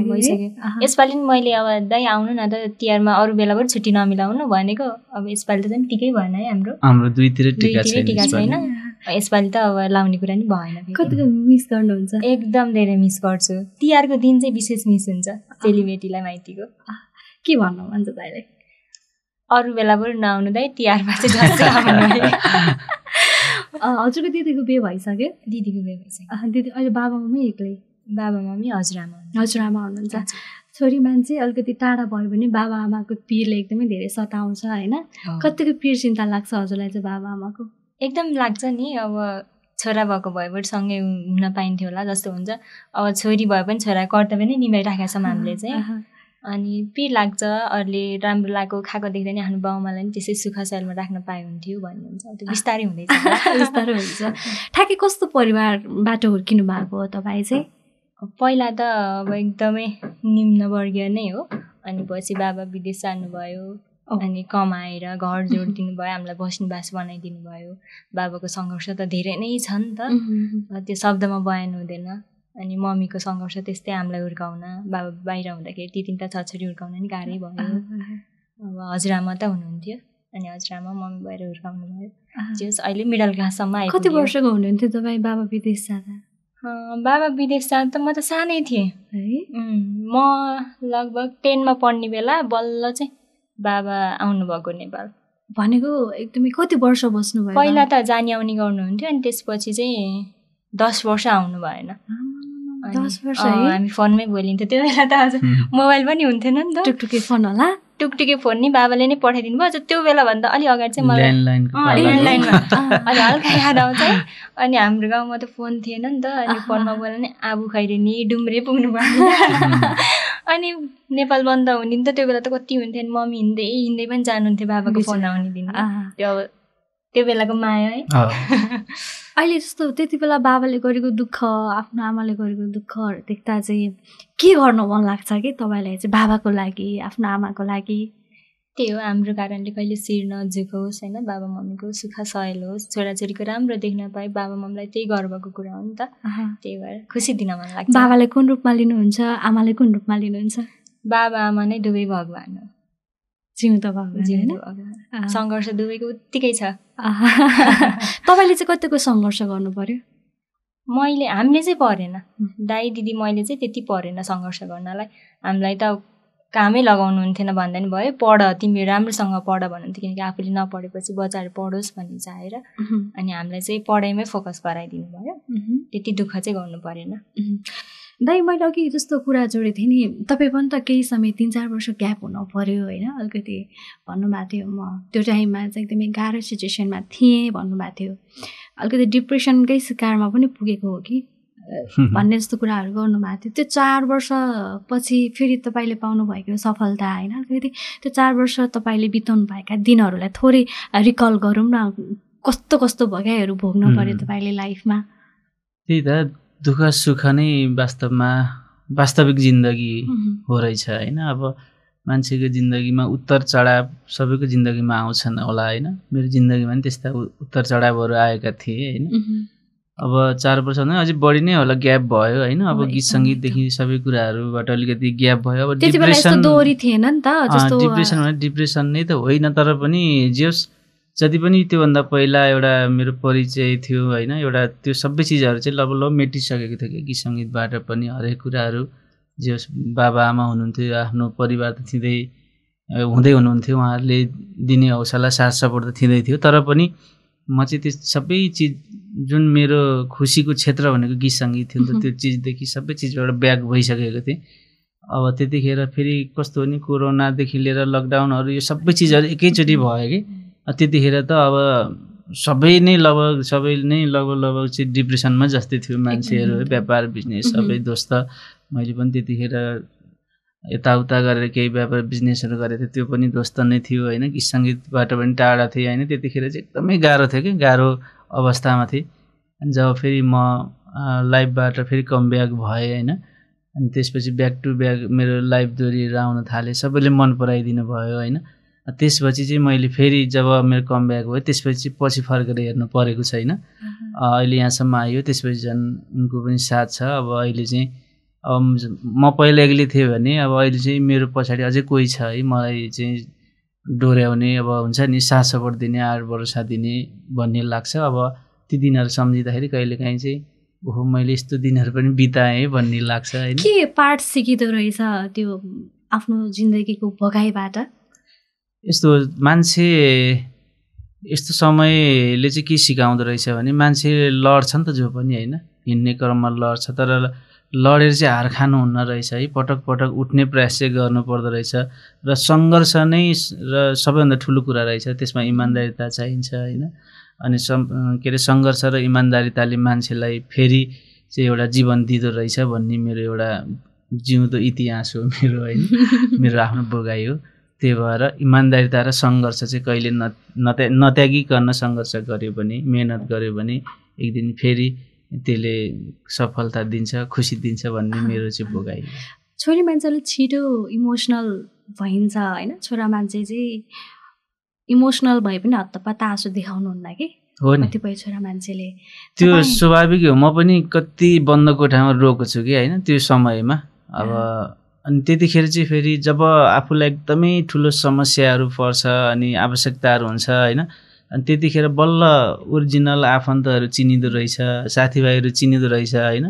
भइसक्यो। यसपालि पनि मैले अब दाइ आउनु न त तिहारमा अरू बेला पनि छुट्टी नमिलाउनु भनेको। अब यसपालि त चाहिँ टिकै भएन है। हाम्रो दुईतिरै टिका छैन। यसपालि त अब लाउने कुरा नि भएन। कतिको मिस गर्नुहुन्छ? एकदम धेरै मिस गर्छु। तिहारको दिन चाहिँ विशेष मिस हुन्छ चेलीबेटीलाई माइतीको। के भन्नु भन्छ दाइलाई? अरू बेला पनि नआउनु दाइ तिहारमा चाहिँ हजुरको दिदीको बिहे भइसक्यो? दिदीको बिहे भइसक्यो। दिदी अहिले बाबा मम्मी एक्लै? बाबा मम्मी हजुरआमा हुनुहुन्छ। छोरी मान्छे अलिकति टाढा भयो भने बाबा आमाको पिरले एकदमै धेरै सताउँछ होइन। कतिको पिर चिन्ता लाग्छ हजुरलाई चाहिँ बाबा आमाको? एकदम लाग्छ नि। अब छोरा भएको भए पनि सँगै हुन पाइन्थ्यो होला जस्तो हुन्छ। अब छोरी भए पनि छोरा कर्तव्य नै निभाइराखेका छौँ हामीले चाहिँ। अनि पिर लाग्छ। अरूले राम्रो लागेको खाएको देख्दा नि आफ्नो बाउमालाई नि त्यसै सुख शैलमा राख्न पाए हुन्थ्यो भन्ने हुन्छ। त्यो बिस्तारै हुँदैछ बिस्तारै हुन्छ। ठ्याक्कै कस्तो परिवारबाट हुर्किनु भएको हो तपाईँ चाहिँ? पहिला त अब एकदमै निम्नवर्गीय नै हो। अनि पछि बाबा विदेश जानुभयो अनि कमाएर घर जोडिदिनु भयो, हामीलाई बस्ने बास बनाइदिनु भयो। बाबाको सङ्घर्ष त धेरै नै छ नि त, त्यो शब्दमा बयान हुँदैन। अनि मम्मीको सङ्घर्ष त्यस्तै हामीलाई हुर्काउन, बाबा बाहिर हुँदाखेरि ती 3टा छोरी हुर्काउन नि गाह्रै भयो। अब हजुरआमा त हुनुहुन्थ्यो, अनि हजुरआमा मम्मी भएर हुर्काउनु भयो। जस अहिले मिडल क्लाससम्म आइपुग्यो। कति वर्षको हुनुहुन्थ्यो तपाईँ बाबा विदेश जाँदा? बाबा विदेश जाँदा त म त सानै थिएँ है। म लगभग 10मा पढ्ने बेला बल्ल चाहिँ बाबा आउनुभएको नेपाल। भनेको एकदमै कति वर्ष बस्नुभयो? पहिला त जानी आउने गर्नुहुन्थ्यो, अनि त्यसपछि चाहिँ 10 वर्ष आउनु भएन। 10 वर्ष? हामी फोनमै बोलिन्थ्यो त्यो बेला त। हजुर मोबाइल पनि हुन्थेन नि त, टुकटुके फोन होला। टुकटुके फोन नि बाबाले नै पठाइदिनु भयो। त्यो बेलाभन्दा अलि अगाडि चाहिँ मलाई ल्यान्डलाइनमा अलि हल्का याद आउँछ है। अनि हाम्रो गाउँमा त फोन थिएन नि त, अनि फोनमा बोल्दा नि आबु खैरेनी डुम्रे पुग्नु भयो। अनि नेपाल बन्द हुने नि त त्यो बेला त कति हुन्थ्यो। अनि मम्मी हिँड्दै पनि जानुहुन्थ्यो बाबाको फोन आउने दिन। त्यो बेलाको माया है। अहिले जस्तो त्यति बेला बाबाले गरेको दुःख, आफ्नो आमाले गरेको दुःखहरू देख्दा चाहिँ के गर्न मन लाग्छ कि तपाईँलाई चाहिँ बाबाको लागि, आफ्नो आमाको लागि? त्यही हो, हाम्रो कारणले कहिले शिर नझुकोस् होइन, बाबा मम्मीको सुख सहेल होस्, छोराछोरीको राम्रो देख्न पाए बाबा मम्मीलाई त्यही गर्वको कुरा हो नि त। त्यही भएर खुसी दिन मन लाग्छ। बाबालाई कुन रूपमा लिनुहुन्छ, आमाले कुन रूपमा लिनुहुन्छ? बाबा आमा नै दुवै भगवान हो, जिउँदो भगवान। सङ्घर्ष दुवैको उत्तिकै छ। तपाईँले चाहिँ कतिको सङ्घर्ष गर्नु पर्यो? हामीले चाहिँ परेन, दाइ दिदी मैले चाहिँ त्यति परेन सङ्घर्ष गर्नलाई। हामीलाई त कामै लगाउनुहुन्थेन भन्दा नि भयो, पढ तिमी राम्रोसँग पढ भन्नुहुन्थ्यो, किनकि आफूले नपढेपछि बच्चाहरू पढोस् भन्ने चाहेर। अनि हामीलाई चाहिँ पढाइमै फोकस गराइदिनु भयो, त्यति दुःख चाहिँ गर्नु परेन। दाइ मैले अघि जस्तो कुरा जोडेको थिएँ नि, तपाईँ पनि त केही समय 3-4 वर्ष ग्याप हुनु पर्यो होइन, अलिकति भन्नुभएको थियो। म त्यो टाइममा चाहिँ एकदमै गाह्रो सिचुएसनमा थिएँ भन्नुभएको थियो। अलिकति डिप्रेसनकै शिकारमा पनि पुगेको हो कि भन्ने जस्तो कुराहरू गर्नुभएको थियो। त्यो 4 वर्षपछि फेरि तपाईँले पाउनुभएको सफलता होइन, अलिकति त्यो 4 वर्ष तपाईँले बिताउनु भएका दिनहरूलाई थोरै रिकल गरौँ न। कस्तो कस्तो भोगाइहरू भोग्नु पर्यो तपाईँले लाइफमा? त्यही त, दुःख सुख नै वास्तविक जिन्दगी हो रहेछ होइन। अब मान्छेको जिन्दगीमा उतार चढाव सबैको जिन्दगीमा आउँछन् होला होइन। मेरो जिन्दगीमा पनि त्यस्ता उतार चढावहरू आएका थिए होइन। अब 4 वर्ष नै अझै बढी नै होला ग्याप भयो होइन। अब गीत सङ्गीतदेखि सबै कुराहरूबाट अलिकति ग्याप भयो। अब डिप्रेसन थिएन नि त, डिप्रेसन भने डिप्रेसन नै त होइन, तर पनि जेस जति पनि त्योभन्दा पहिला एउटा मेरो परिचय थियो होइन, एउटा त्यो सबै चिजहरू चाहिँ लगभग मेटिसकेको थियो कि गीत सङ्गीतबाट पनि हरेक कुराहरू। जे होस् बाबा आमा हुनुहुन्थ्यो, आफ्नो परिवार त हुँदै हुनुहुन्थ्यो, उहाँहरूले दिने हौसला साथ सपोर्ट त थिँदै थियो। तर पनि म चाहिँ त्यो सबै चिज जुन मेरो खुसीको क्षेत्र भनेको गीत सङ्गीत थियो नि त, त्यो चिजदेखि सबै चिजबाट ब्याक भइसकेको थिएँ। अब त्यतिखेर फेरि कस्तो हो नि, कोरोनादेखि लिएर लकडाउनहरू यो सबै चिजहरू एकैचोटि भयो कि। त्यतिखेर त अब सबै नै लगभग चाहिँ डिप्रेसनमा जस्तै थियो मान्छेहरू, व्यापार बिजनेस सबै दोस्त। मैले पनि त्यतिखेर यताउता गरेर केही व्यापार बिजनेसहरू गरेको थिएँ, त्यो पनि दोस्त नै थियो होइन। गीत सङ्गीतबाट पनि टाढा थिएँ होइन। त्यतिखेर चाहिँ एकदमै गाह्रो थियो कि, गाह्रो अवस्थामा थिएँ। अनि जब फेरि म लाइफबाट फेरि कमब्याक भएँ होइन, अनि त्यसपछि ब्याक टु ब्याक मेरो लाइफ दोहोरिएर आउन थालेँ, सबैले मन पराइदिनु भयो होइन। त्यसपछि चाहिँ मैले फेरि जब मेरो कमब्याक भयो त्यसपछि पछि फर्केर हेर्नु परेको छैन। अहिले यहाँसम्म आयो, त्यसपछि झन् उनको पनि साथ छ। अब अहिले चाहिँ अब म पहिला एक्लै थिएँ भने अब अहिले चाहिँ मेरो पछाडि अझै कोही छ है, मलाई चाहिँ डोर्याउने, अब हुन्छ नि साथ सपोर्ट दिने, आड भरोसा दिने भन्ने लाग्छ। अब ती दिनहरू सम्झिँदाखेरि कहिलेकाहीँ चाहिँ ओहो मैले यस्तो दिनहरू पनि बिताएँ भन्ने लाग्छ होइन। के पाठ सिकिँदो रहेछ त्यो आफ्नो जिन्दगीको भोगाइबाट? यस्तो मान्छे यस्तो समयले चाहिँ के सिकाउँदो रहेछ भने, मान्छे लड्छ नि त जो पनि होइन, हिँड्ने क्रममा लड्छ, तर लडेर चाहिँ हार खानुहुन्न रहेछ है। पटक पटक उठ्ने प्रयास चाहिँ गर्नु पर्दो रहेछ र सङ्घर्ष नै र सबैभन्दा ठुलो कुरा रहेछ। त्यसमा इमान्दारिता चाहिन्छ होइन। अनि के अरे सङ्घर्ष र इमान्दारिताले मान्छेलाई फेरि चाहिँ एउटा जीवन दिँदो रहेछ भन्ने मेरो एउटा जिउँदो इतिहास हो मेरो होइन, मेरो आफ्नो भोगाइ हो। त्यही भएर इमान्दारिता र सङ्घर्ष चाहिँ कहिले नत्यागिकन सङ्घर्ष गऱ्यो भने, मेहनत गऱ्यो भने एक दिन फेरि त्यसले सफलता दिन्छ, खुसी दिन्छ भन्ने मेरो चाहिँ भोगाइ। छोरी मान्छेले छिटो इमोसनल भइन्छ होइन, छोरा मान्छे चाहिँ इमोसनल भए पनि हत्तपत्त आँसु देखाउनुहुन्न कि हो नि, कतिपय छोरा मान्छेले। त्यो स्वाभाविक हो। म पनि कति बन्द कोठामा रोएको छु कि होइन त्यो समयमा। अब अनि त्यतिखेर चाहिँ फेरि जब आफूलाई एकदमै ठुलो समस्याहरू पर्छ अनि आवश्यकताहरू हुन्छ होइन, अनि त्यतिखेर बल्ल ओरिजिनल आफन्तहरू चिनिँदो रहेछ, साथीभाइहरू चिनिँदो रहेछ होइन,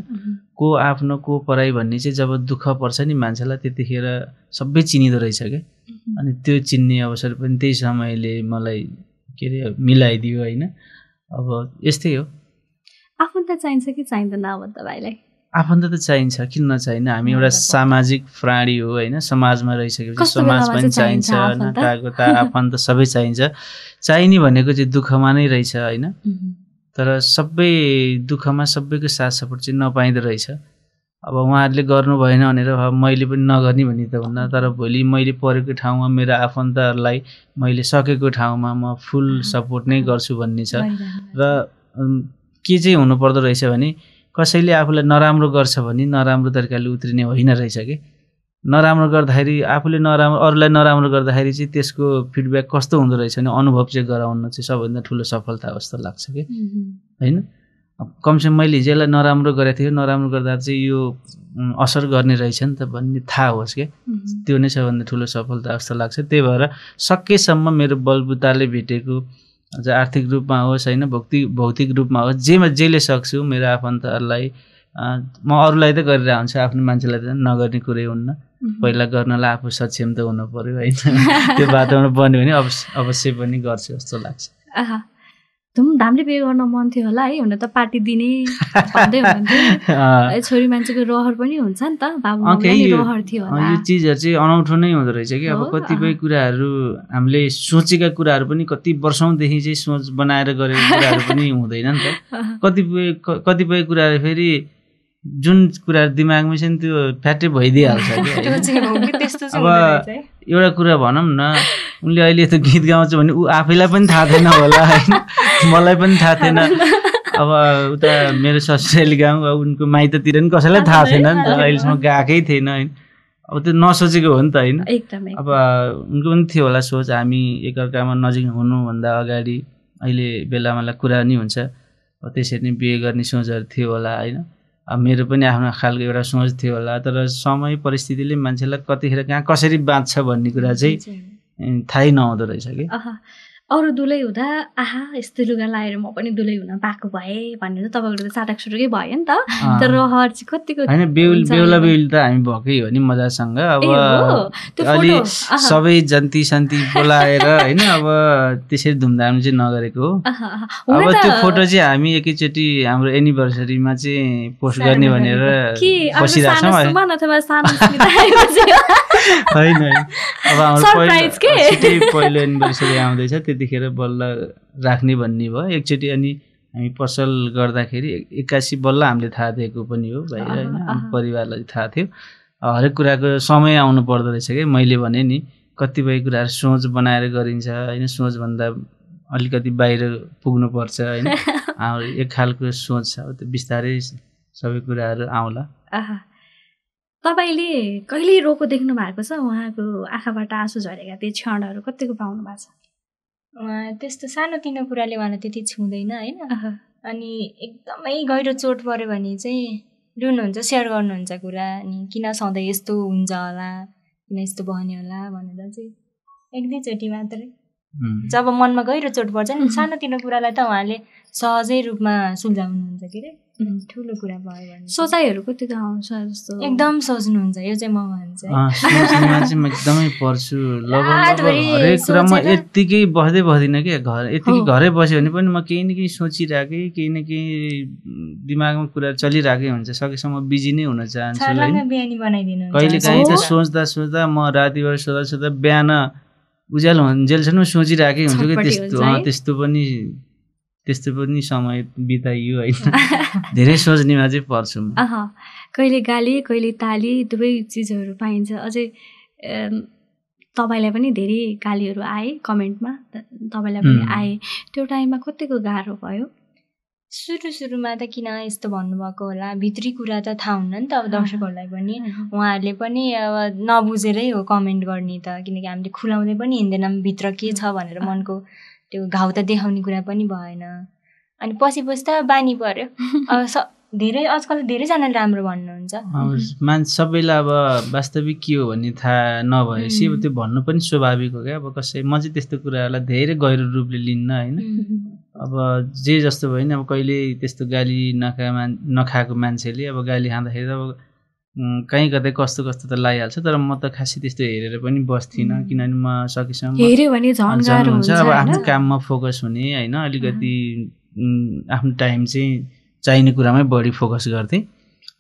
को आफ्नो को पराई भन्ने चाहिँ जब दुःख पर्छ नि मान्छेलाई त्यतिखेर सबै चिनिँदो रहेछ क्या। अनि त्यो चिन्ने अवसर पनि त्यही समयले मलाई के अरे मिलाइदियो होइन। अब यस्तै हो। आफन्त चाहिन्छ कि चाहिँदैन अब तपाईँलाई? आफन्त त चाहिन्छ, किन नचाहिँदैन। हामी एउटा सामाजिक प्राणी हो होइन, समाजमा रहिसकेपछि समाज पनि चाहिन्छ, नाताको त आफन्त सबै चाहिन्छ। चाहिने भनेको चाहिँ दुःखमा नै रहेछ होइन, तर सबै दुःखमा सबैको साथ सपोर्ट चाहिँ नपाइँदो रहेछ। अब उहाँहरूले गर्नु भएन भनेर मैले पनि नगर्ने भन्ने त हुन्न, तर भोलि मैले परेको ठाउँमा मेरो आफन्तहरूलाई मैले सकेको ठाउँमा म फुल सपोर्ट नै गर्छु भन्ने छ। र के चाहिँ हुनुपर्दो रहेछ भने कसैले आफूलाई नराम्रो गर्छ भने नराम्रो तरिकाले उत्रिने होइन रहेछ कि। नराम्रो गर्दाखेरि आफूले अरूलाई नराम्रो गर्दाखेरि चाहिँ त्यसको फिडब्याक कस्तो हुँदो रहेछ भने अनुभव चाहिँ गराउन चाहिँ सबभन्दा ठुलो सफलता जस्तो लाग्छ कि होइन। कमसेकम मैले हिजोलाई नराम्रो गरेको थिएँ, नराम्रो गर्दा चाहिँ यो असर गर्ने रहेछ नि त भन्ने थाहा होस् क्या, त्यो नै सबभन्दा ठुलो सफलता जस्तो लाग्छ। त्यही भएर सकेसम्म मेरो बलबुताले भेटेको आर्थिक रूपमा होस् होइन, भौतिक रूपमा होस्, जेले सक्छु मेरो आफन्तहरूलाई म अरूलाई त गरिरहेको हुन्छु, आफ्नो मान्छेलाई त नगर्ने कुरै हुन्न। पहिला गर्नलाई आफू सक्षम त हुनु पर्यो होइन। त्यो वातावरण बन्यो भने अवश्य पनि गर्छु जस्तो लाग्छ। धुमधामले बिहे गर्न मन थियो होला है, हुन त पार्टी दिने भन्दै हुनुहुन्थ्यो। छोरी मान्छेको रहर पनि हुन्छ नि त, बाबुआमालाई रहर थियो होला। यो चिजहरू चाहिँ अनौठो नै हुँदो रहेछ कि। अब कतिपय कुराहरू हामीले सोचेका कुराहरू पनि कति वर्षौँदेखि चाहिँ सोच बनाएर गरेको कुराहरू पनि हुँदैन नि त। कतिपय कुराहरू फेरि जुन कुराहरू दिमागमा छ नि त्यो फ्याट्टै भइदिइहाल्छ कि। अब एउटा कुरा भनौँ न, उनले अहिले त गीत गाउँछ भने ऊ आफैलाई पनि थाहा थिएन होला होइन, मलाई पनि थाहा थिएन। अब उता मेरो ससुराली गाउँ उनको माइततिर पनि कसैलाई थाहा थिएन नि त, अहिलेसम्म गएकै थिएन होइन। अब त्यो नसोचेको हो नि त होइन। अब उनको पनि थियो होला सोच, हामी एकअर्कामा नजिक हुनुभन्दा अगाडि अहिले बेला मलाई कुरा नि हुन्छ, त्यसरी नै बिहे गर्ने सोचहरू थियो होला होइन। मेरो पनि आफ्नो खालको एउटा सोच थियो होला, तर समय परिस्थितिले मान्छेलाई कतिखेर कहाँ कसरी बाँच्छ भन्ने कुरा चाहिँ थाहै नहुँदो रहेछ कि। अरू दुलै हुँदा आहा यस्तो लुगा लाएर म पनि दुलै हुन पाएको भए भन्ने त तपाईँको त साटाक सुटुकै भयो नि त। तर रहर चाहिँ कतिको होइन, बेहुला त हामी भएकै हो नि मजासँग। अब अलि सबै जन्ती सन्ती बोलाएर होइन, अब त्यसरी धुमधाम चाहिँ नगरेको हो। अब त्यो फोटो चाहिँ हामी एकैचोटि हाम्रो एनिभर्सरीमा चाहिँ पोस्ट गर्ने भनेर बसिरहेको छौँ होइन। अब हाम्रो पहिलो एनिभर्सरी आउँदैछ, त्यतिखेर बल्ल राख्ने भन्ने भयो एकचोटि। अनि हामी पसल गर्दाखेरि 81 बल्ल हामीले थाहा दिएको पनि हो भाइ होइन, परिवारलाई थाहा थियो। हरेक कुराको समय आउनु पर्दो रहेछ क्या। मैले भने नि कतिपय कुराहरू सोच बनाएर गरिन्छ होइन, सोचभन्दा अलिकति बाहिर पुग्नुपर्छ होइन। एक खालको सोच छ, त्यो बिस्तारै सबै कुराहरू आउला। तपाईँले कहिले रोको देख्नु भएको छ? उहाँको आँखाबाट आँसु झरेका त्यो क्षणहरू कतिको पाउनु भएको छ? त्यस्तो सानोतिनो कुराले उहाँलाई त्यति छुँदैन होइन। अनि एकदमै गहिरो चोट पऱ्यो भने चाहिँ रुनुहुन्छ, सेयर गर्नुहुन्छ कुरा। अनि किन सधैँ यस्तो हुन्छ होला, किन यस्तो बन्यो होला भनेर चाहिँ एक दुईचोटि मात्रै। जब मनमा गहिरो चोट पर्छ नि सानोतिनो कुरालाई त उहाँले सहजै रूपमा सुल्झाउनुहुन्छ के अरे। ठुलो कुरा भयो भने सोचाइहरू कति त आउँछ जस्तो एकदम सोच्नुहुन्छ। यो चाहिँ म भन्छु सोच्नेमा चाहिँ म एकदमै पर्छु। हरेक कुरा म यत्तिकै बस्दिनँ कि यत्तिकै घरै बस्यो भने पनि म केही न केही सोचिरहेकै, केही न केही दिमागमा कुरा चलिरहेकै हुन्छ। सकेसम्म बिजी नै हुन चाहन्छु। कहिले काहीँ त सोच्दा म रातिभर सोच्दा बिहान उज्यालो हुन्जेलसम्म सोचिरहेकै हुन्छु कि। त्यस्तो पनि समय बिताइयो होइन। धेरै सोच्नेमा चाहिँ पर्छु म। कहिले गाली कहिले ताली दुवै चिजहरू पाइन्छ। अझै तपाईँलाई पनि धेरै गालीहरू आए कमेन्टमा, तपाईँलाई पनि आए, त्यो टाइममा कतिको गाह्रो भयो? सुरुमा त किन यस्तो भन्नुभएको होला, भित्री कुरा त थाहा हुन्न नि त अब दर्शकहरूलाई पनि। उहाँहरूले पनि अब नबुझेरै हो कमेन्ट गर्ने त, किनकि हामीले खुलाउँदै पनि हिँड्दैनौँ भित्र के छ भनेर, मनको त्यो घाउ त देखाउने कुरा पनि भएन। अनि पछि त बानी पर्यो। अब धेरै आजकल धेरैजनाले राम्रो भन्नुहुन्छ। सबैलाई अब वास्तविक के हो भन्ने थाहा नभएपछि अब त्यो भन्नु पनि स्वाभाविक हो क्या। अब कसै म चाहिँ त्यस्तो कुराहरूलाई धेरै गहिरो रूपले लिन्न होइन। अब जे जस्तो भयो नि, अब कहिले त्यस्तो गाली नखाएको मान्छेले अब गाली खाँदाखेरि त अब कहीँ कतै कस्तो त लागिहाल्छ। तर म त खासै त्यस्तो हेरेर पनि बस्थिनँ, किनभने म सकेसम्म हुन्छ अब आफ्नो काममा फोकस हुने होइन। अलिकति आफ्नो टाइम चाहिँ चाहिने कुरामै बढी फोकस गर्थेँ।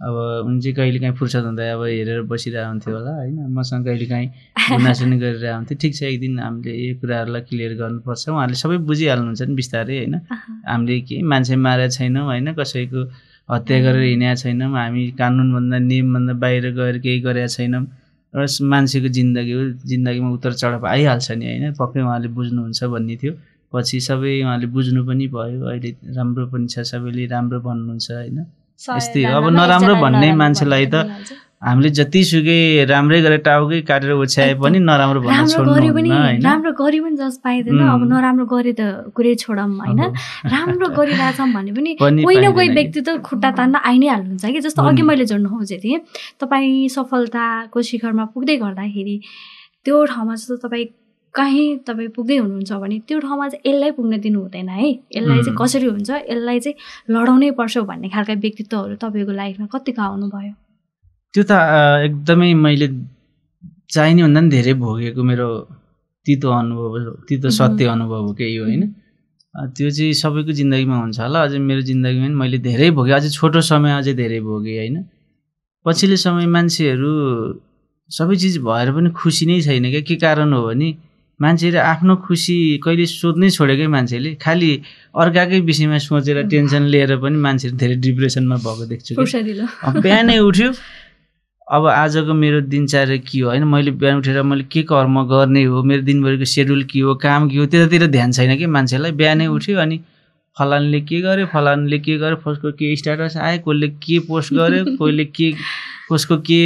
अब उनी चाहिँ कहिले काहीँ फुर्सद हुँदा अब हेरेर बसिरहेको हुन्थ्यो होला होइन, मसँग कहिले काहीँ गुनासुनी गरिरहेको हुन्थ्यो। ठिक छ, एक दिन हामीले यो कुराहरूलाई क्लियर गर्नुपर्छ, उहाँहरूले सबै बुझिहाल्नुहुन्छ नि बिस्तारै होइन। हामीले केही मान्छे मारेको छैनौँ होइन, कसैको हत्या गरेर हिँडेका छैनौँ, हामी कानुनभन्दा नियमभन्दा बाहिर गएर केही गरेका छैनौँ। र मान्छेको जिन्दगी हो, जिन्दगीमा उतार चढाव आइहाल्छ नि होइन, पक्कै उहाँले बुझ्नुहुन्छ भन्ने थियो। पछि सबै उहाँले बुझ्नु पनि भयो, अहिले राम्रो पनि छ, सबैले राम्रो भन्नुहुन्छ होइन। यस्तै हो, अब नराम्रो भन्ने मान्छेलाई त हामीले जतिसुकै राम्रै गरेर टाउकै काटेर ओछ्याए पनि नराम्रो भन्न छोड्नुहुन्न होइन। राम्रो गरी पनि जस पाइँदैन, अब नराम्रो गरे त कुरै छोडौँ होइन। राम्रो गरिरहेछौँ भने पनि कोही न कोही व्यक्ति त खुट्टा तान्न आइ नै हाल्नुहुन्छ कि। जस्तो अघि मैले जोड्न खोजेको थिएँ, तपाईँ सफलताको शिखरमा पुग्दै गर्दाखेरि त्यो ठाउँमा जस्तो तपाईँ कहीँ तपाईँ पुग्दै हुनुहुन्छ भने त्यो ठाउँमा चाहिँ यसलाई पुग्न दिनु हुँदैन है, यसलाई चाहिँ कसरी हुन्छ, यसलाई चाहिँ लडाउनै पर्छ भन्ने खालका व्यक्तित्वहरू तपाईँको लाइफमा कतिको आउनुभयो? त्यो त एकदमै मैले चाहिने भन्दा पनि धेरै भोगेको मेरो तितो अनुभव हो, तितो सत्य अनुभव हो केही हो होइन। त्यो चाहिँ सबैको जिन्दगीमा हुन्छ होला। अझै मेरो जिन्दगीमा पनि मैले धेरै भोगेँ, अझै छोटो समय अझै धेरै भोगेँ होइन। पछिल्लो समय मान्छेहरू सबै चिज भएर पनि खुसी नै छैन क्या। के कारण हो भने मान्छेले आफ्नो खुसी कहिले सोध्नै छोडेकै, मान्छेले खालि अर्काकै विषयमा सोचेर टेन्सन लिएर पनि मान्छेहरू धेरै डिप्रेसनमा भएको देख्छु। बिहानै उठ्यो, अब आजको मेरो दिनचर्या के हो होइन, मैले बिहान उठेर मैले के कर्म गर्ने हो, मेरो दिनभरिको सेड्युल के हो, काम के हो, त्यतातिर ध्यान छैन कि मान्छेलाई। बिहानै उठ्यो अनि फलानले के गर्यो, फलानले के गर्यो, कसको के स्ट्याटस आयो, कसले के पोस्ट गर्यो, कसले के, कसको के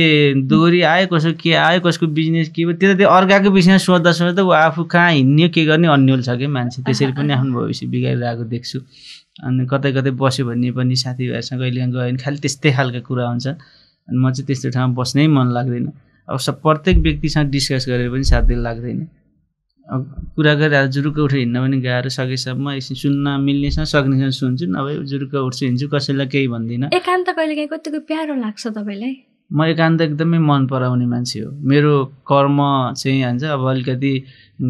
दोहोरी आयो, कसको के आयो, कसको बिजनेस के भयो, त्यतातिर अर्काको विषयमा सोच्दा ऊ आफू कहाँ हिँड्ने के गर्ने अन्यल छ कि मान्छे। त्यसरी पनि आफ्नो भविष्य बिगारिरहेको देख्छु। अनि कतै बस्यो भने पनि साथीभाइहरूसँग कहिले गयो भने खालि त्यस्तै खालको कुरा हुन्छ। अनि म चाहिँ त्यस्तो ठाउँमा बस्नै मन लाग्दैन। अब प्रत्येक व्यक्तिसँग डिस्कस गरेर पनि साध्य लाग्दैन। अब कुरा गरेर जुरुक्क उठेर हिँड्न पनि गाह्रो, सकेसम्म एकछिन सुन्न मिल्नेसँग सक्नेसँग सुन्छु, नभए जुरुक्क उठ्छु हिँड्छु, कसैलाई केही भन्दिनँ। एकान्त कहिले काहीँ कतिको प्यारो लाग्छ तपाईँलाई? म एकान्त एकदमै मन पराउने मान्छे हो। मेरो कर्म चाहिँ भन्छ अब अलिकति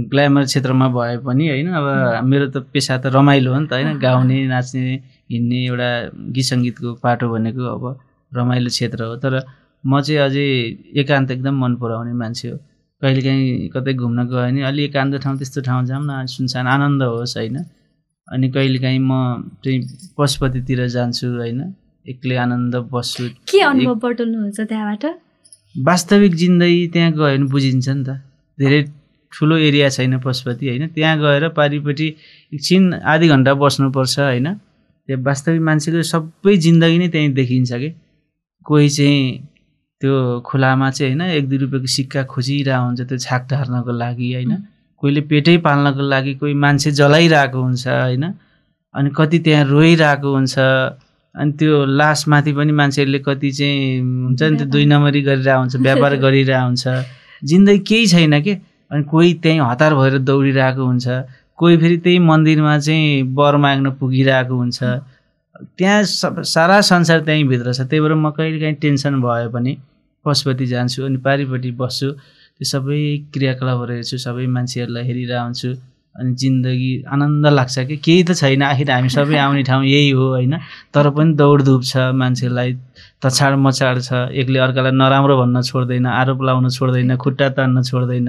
ग्ल्यामर क्षेत्रमा भए पनि होइन, अब मेरो त पेसा त रमाइलो हो नि त होइन, गाउने नाच्ने हिँड्ने एउटा गीत सङ्गीतको पाटो भनेको अब रमाइलो क्षेत्र हो। तर म चाहिँ अझै एकान्त एकदम मन पराउने मान्छे हो। कहिलेकाहीँ कतै घुम्न गयो भने अलि एकान्त ठाउँ, त्यस्तो ठाउँ जाऊँ न, सुनसान आनन्द होस् होइन। अनि कहिलेकाहीँ म चाहिँ पशुपतितिर जान्छु होइन, एक्लै आनन्द बस्छु। के अनुभव बटुल्नुहुन्छ त्यहाँबाट? वास्तविक जिन्दगी त्यहाँ गयो भने बुझिन्छ नि त। धेरै ठुलो एरिया छैन पशुपति होइन, त्यहाँ गएर पारिपट्टि एकछिन आधी घन्टा बस्नुपर्छ होइन। त्यो वास्तविक मान्छेको सबै जिन्दगी नै त्यहीँ देखिन्छ कि। कोही चाहिँ त्यो खोलामा चाहिँ होइन 1-2 रुपियाँको सिक्का खोजिरहेको हुन्छ त्यो छाक टार्नको लागि होइन, कोहीले पेटै पाल्नको लागि, कोही मान्छे जलाइरहेको हुन्छ होइन, अनि कति त्यहाँ रोइरहेको हुन्छ। अनि त्यो लासमाथि पनि मान्छेहरूले कति चाहिँ हुन्छ नि त्यो 2 नम्बरी गरिरहेको हुन्छ, व्यापार गरिरहेको हुन्छ, जिन्दगी केही छैन के। अनि कोही त्यहीँ हतार भएर दौडिरहेको हुन्छ, कोही फेरि त्यही मन्दिरमा चाहिँ वर माग्न पुगिरहेको हुन्छ। त्यहाँ सारा संसार त्यहीँ भित्र छ। त्यही भएर म कहिलेकाहीँ टेन्सन भयो भने पशुपति जान्छु अनि पारिपट्टि बस्छु, त्यो सबै क्रियाकलापहरू हेर्छु, सबै मान्छेहरूलाई हेरिरहेको हुन्छु। अनि जिन्दगी आनन्द लाग्छ कि केही त छैन, आखिर हामी सबै आउने ठाउँ यही हो होइन। तर पनि दौडधुप छ, मान्छेलाई तछाड मछाड छ, एकले अर्कालाई नराम्रो भन्न छोड्दैन, आरोप लाउन छोड्दैन, खुट्टा तान्न छोड्दैन।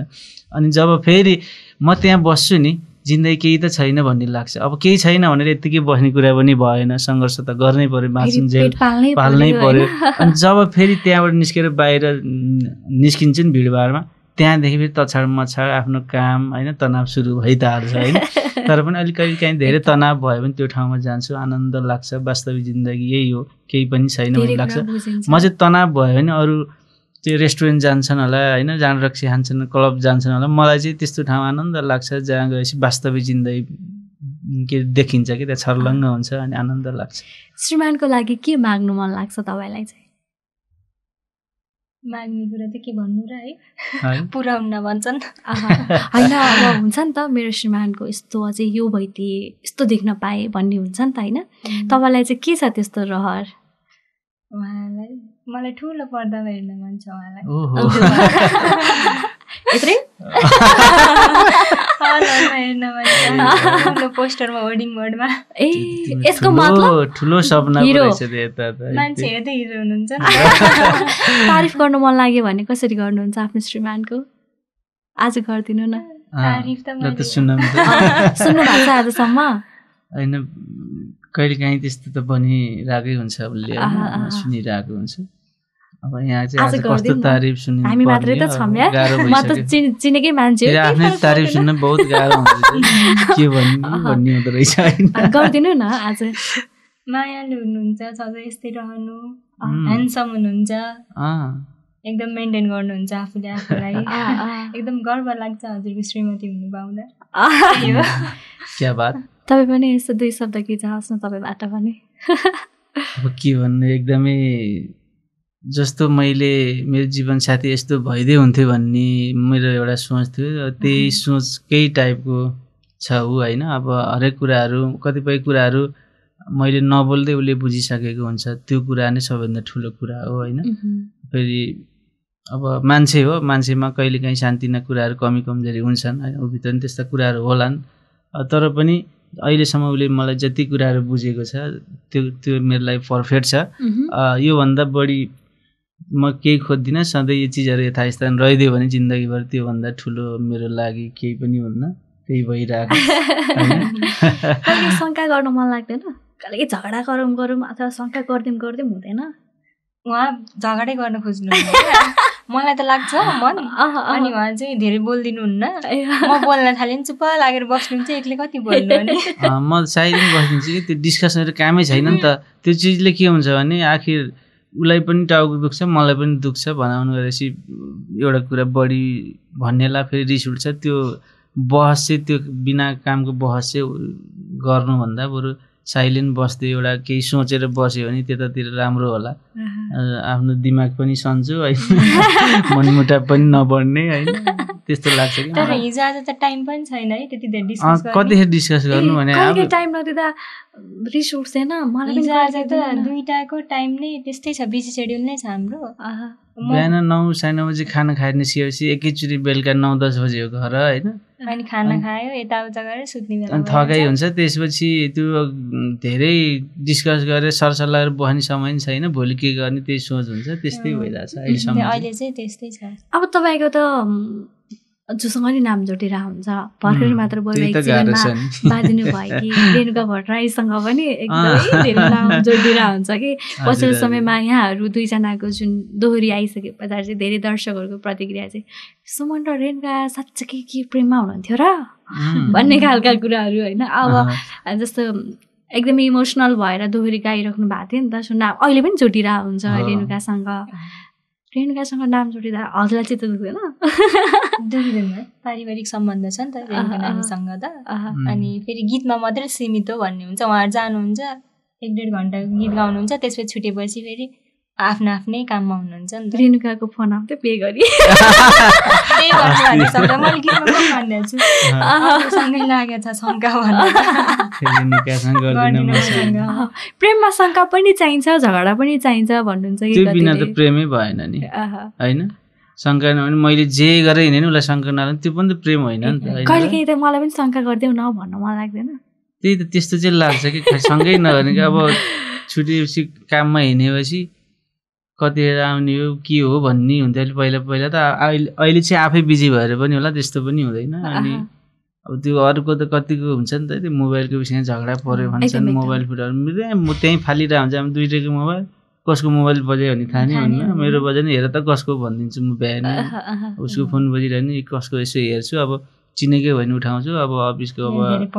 अनि जब फेरि म त्यहाँ बस्छु नि, जिन्दगी केही त छैन भन्ने लाग्छ। अब केही छैन भनेर यत्तिकै बस्ने कुरा पनि भएन, सङ्घर्ष त गर्नै पर्यो, बाँचिन्जेल पाल्नै पर्यो। अनि जब फेरि त्यहाँबाट निस्केर बाहिर निस्किन्छ नि भिडभाडमा, त्यहाँदेखि फेरि तछाड मछाड आफ्नो काम होइन, तनाव सुरु भइ त हाल्छ होइन। तर पनि अलिक कहिले काहीँ धेरै तनाव भयो भने त्यो ठाउँमा जान्छु, आनन्द लाग्छ, वास्तविक जिन्दगी यही हो, केही पनि छैन भन्ने लाग्छ। म चाहिँ तनाव भयो भने अरू त्यो रेस्टुरेन्ट जान्छन् होला होइन, जाँड रक्सी खान्छन्, क्लब जान्छन् होला, मलाई चाहिँ त्यस्तो ठाउँ आनन्द लाग्छ जहाँ गएपछि वास्तविक जिन्दगी के देखिन्छ कि त्यहाँ छर्लङ्ग हुन्छ अनि आनन्द लाग्छ। श्रीमानको लागि के माग्नु मन लाग्छ तपाईँलाई चाहिँ? माग्ने कुरा त के भन्नु र है, पुऱ्याउन भन्छन् होइन। अब हुन्छ नि त मेरो श्रीमानको यस्तो अझै यो भइदिए, यस्तो देख्न पाएँ भन्ने हुन्छ नि त होइन, तपाईँलाई चाहिँ के छ त्यस्तो रहर? उहाँलाई मलाई ठुलो पर्दामा हेर्न मन छ उहाँलाई। यत्रै हेर्न मन छ, ठुलो पोस्टरमा होर्डिङ बोर्डमा। ए यसको मतलब ठुलो सपना रहेछ मान्छे हेर्दै हिरो हुनुहुन्छ नि। तारिफ गर्नु मन लाग्यो भने कसरी गर्नुहुन्छ आफ्नो श्रीमानको? आज गरिदिनु न तारिफ। त सुन्नु भएको छ आजसम्म? होइन, कहिले काहीँ त्यस्तो त बनिरहेकै हुन्छ, उसले सुनिरहेको हुन्छ। अब यहाँ चाहिँ आज कस्तो तारिफ सुन्नु, हामी मात्रै त छौँ यार, म त चिनेकै मान्छे हो। आफ्नै तारिफ सुन्न बहुत गाह्रो हुन्छ, के भन्ने हुँदो रहेछ। गरिदिनु न आज। मायालु हुनुहुन्छ, सधैँ यस्तै रहनु, ह्यान्डसम हुनुहुन्छ, एकदम मेन्टेन गर्नुहुन्छ आफूले आफूलाई, एकदम गर्व लाग्छ हजुरको श्रीमती हुनु पाउँदा। क्या बात। तपाईँ पनि यस्तो दुई शब्द खिचाओस् न तपाईँबाट पनि। अब के भन्नु, एकदमै जस्तो मैले मेरो जीवनसाथी यस्तो भइदिए हुन्थ्यो भन्ने मेरो एउटा सोच थियो, त्यही सोचकै टाइपको छ ऊ होइन। अब हरेक कुराहरू, कतिपय कुराहरू मैले नबोल्दै उसले बुझिसकेको हुन्छ, त्यो कुरा नै सबैभन्दा ठुलो कुरा हो होइन। फेरि अब मान्छे हो, मान्छेमा कहिले काहीँ सानतिना कुराहरू कमी कमजोरी हुन्छन् होइन, ऊभित्र पनि त्यस्ता कुराहरू होलान्। तर पनि अहिलेसम्म उसले मलाई जति कुराहरू बुझेको छ त्यो मेरो लागि पर्फेक्ट छ। योभन्दा बढी म केही खोज्दिनँ, सधैँ यो चिजहरू यथास्थान रहिदियो भने जिन्दगीभर त्योभन्दा ठुलो मेरो लागि केही पनि हुन्न, त्यही भइरहेको। कहिले शङ्का गर्नु मन लाग्दैन? कहिले झगडा गरौँ अथवा शङ्का गरिदिउँ हुँदैन? उहाँ झगडै गर्न खोज्नु, मलाई त लाग्छ मन। अनि उहाँ चाहिँ धेरै बोलिदिनुहुन्न, म बोल्न थालेँ नि चुप्प लागेर बस्नुहुन्छ, एक्लै कति बोल्नु भने। म साइलेन्ट बस्दिन्छु कि त्यो डिस्कसनहरू कामै छैन नि त। त्यो चिजले के हुन्छ भने आखिर उसलाई पनि टाउको दुख्छ, मलाई पनि दुख्छ, भनाउनु गरेपछि एउटा कुरा बढी भन्नेलाई फेरि रिस उठ्छ। त्यो बहस चाहिँ, त्यो बिना कामको बहस चाहिँ गर्नुभन्दा बरु साइलेन्ट बस्दै एउटा केही सोचेर बस्यो भने त्यतातिर राम्रो होला। आफ्नो दिमाग पनि सन्चो होइन, मनमुटाव पनि नबढ्ने होइन, त्यस्तो लाग्छ कि। तर हिजो आज त टाइम पनि छैन है त्यति धेरै डिस्कस गर्ने। कतिखेर डिस्कस गर्नु भने कहिले टाइम नदिँदा रिस उठ्दैन मलाई। हिजो आज त दुईटाको टाइम नै त्यस्तै छ, बिजी सेड्युल नै छ हाम्रो। बिहान 9 साढे 9 बजी खाना खाएर निस्किएपछि एकैचोटि बेलुका 9-10 बजी हो घर होइन। अनि खाना खायो, यताउता गरेर सुत्ने बेला अनि थकाइ हुन्छ। त्यसपछि त्यो धेरै डिस्कस गरेर सरसल्लाह गरेर बस्ने समय पनि छैन, भोलि के गर्ने त्यही सोच हुन्छ, त्यस्तै भइरहेछ अहिलेसम्म। अहिले चाहिँ त्यस्तै छ। अब तपाईँको त जोसँग नि नाम जोडिएर हुन्छ, भर्खरै मात्र वैवाहिक जीवनमा बाँधिनु भयो कि रेणुका भट्टराईसँग पनि एकदमै धेरै नाम जोडिएर हुन्छ कि पछिल्लो समयमा यहाँहरू दुईजनाको जुन दोहोरी आइसके पछाडि चाहिँ धेरै दर्शकहरूको प्रतिक्रिया चाहिँ सुमन र रेणुका साँच्चै के प्रेममा हुनुहुन्थ्यो र भन्ने खालका कुराहरू होइन। अब जस्तो एकदमै इमोसनल भएर दोहोरी गाइराख्नु भएको थियो नि त, सुन्न अहिले पनि जोडिरहेको हुन्छ रेणुकासँग। रेणुकासँग नाम जोडिँदा हजुरलाई चित्त दुख्दैन? दुख्दैन, पारिवारिक सम्बन्ध छ नि त रेणुका नानीसँग त। अनि फेरि गीतमा मात्रै सीमित हो भन्ने हुन्छ, उहाँहरू जानुहुन्छ 1-1.5 घन्टा गीत गाउनुहुन्छ, त्यसपछि छुटेपछि फेरि आफ्नो आफ्नै काममा हुनुहुन्छ नि त। रेणुकाको फोन आउँथ्यो पे गरी त्यही भन्नु भन्ने शब्द मैले गीतमा पनि भन्ने छु, सँगै लागेको छ शङ्का भनेर। प्रेममा शङ्का पनि चाहिन्छ, झगडा पनि चाहिन्छ भन्नुहुन्छ कि? त्यो बिना त प्रेमै भएन नि होइन। शङ्का नभने मैले जे गरेँ हिँडेँ नि उसलाई शङ्का नलाग्ने, त्यो पनि त प्रेम होइन नि त। कहिले काहीँ त मलाई पनि शङ्का गरिदेऊ न भन्न मन लाग्दैन? त्यही त, त्यस्तो चाहिँ लाग्छ कि सँगै नगर्ने कि। अब छुटेपछि काममा हिँडेपछि कतिखेर आउने हो के हो भन्ने हुन्थ्यो पहिला त। अहिले चाहिँ आफै बिजी भएर पनि होला, त्यस्तो पनि हुँदैन। अनि अब त्यो अरूको त कतिको हुन्छ नि त, त्यो मोबाइलको विषयमा झगडा पऱ्यो भन्छन्, मोबाइल फुटाउनु त्यहीँ फालिरहेको हुन्छ। अब दुइटैको मोबाइल, कसको मोबाइल बज्यो भने थाहा नै हुन्न, मेरो बज्यो नि हेर त कसको भनिदिन्छु म बिहान, उसको फोन बजिरहने कसको यसो हेर्छु। अब चिनेकै भने उठाउँछु। अब अफिसको अब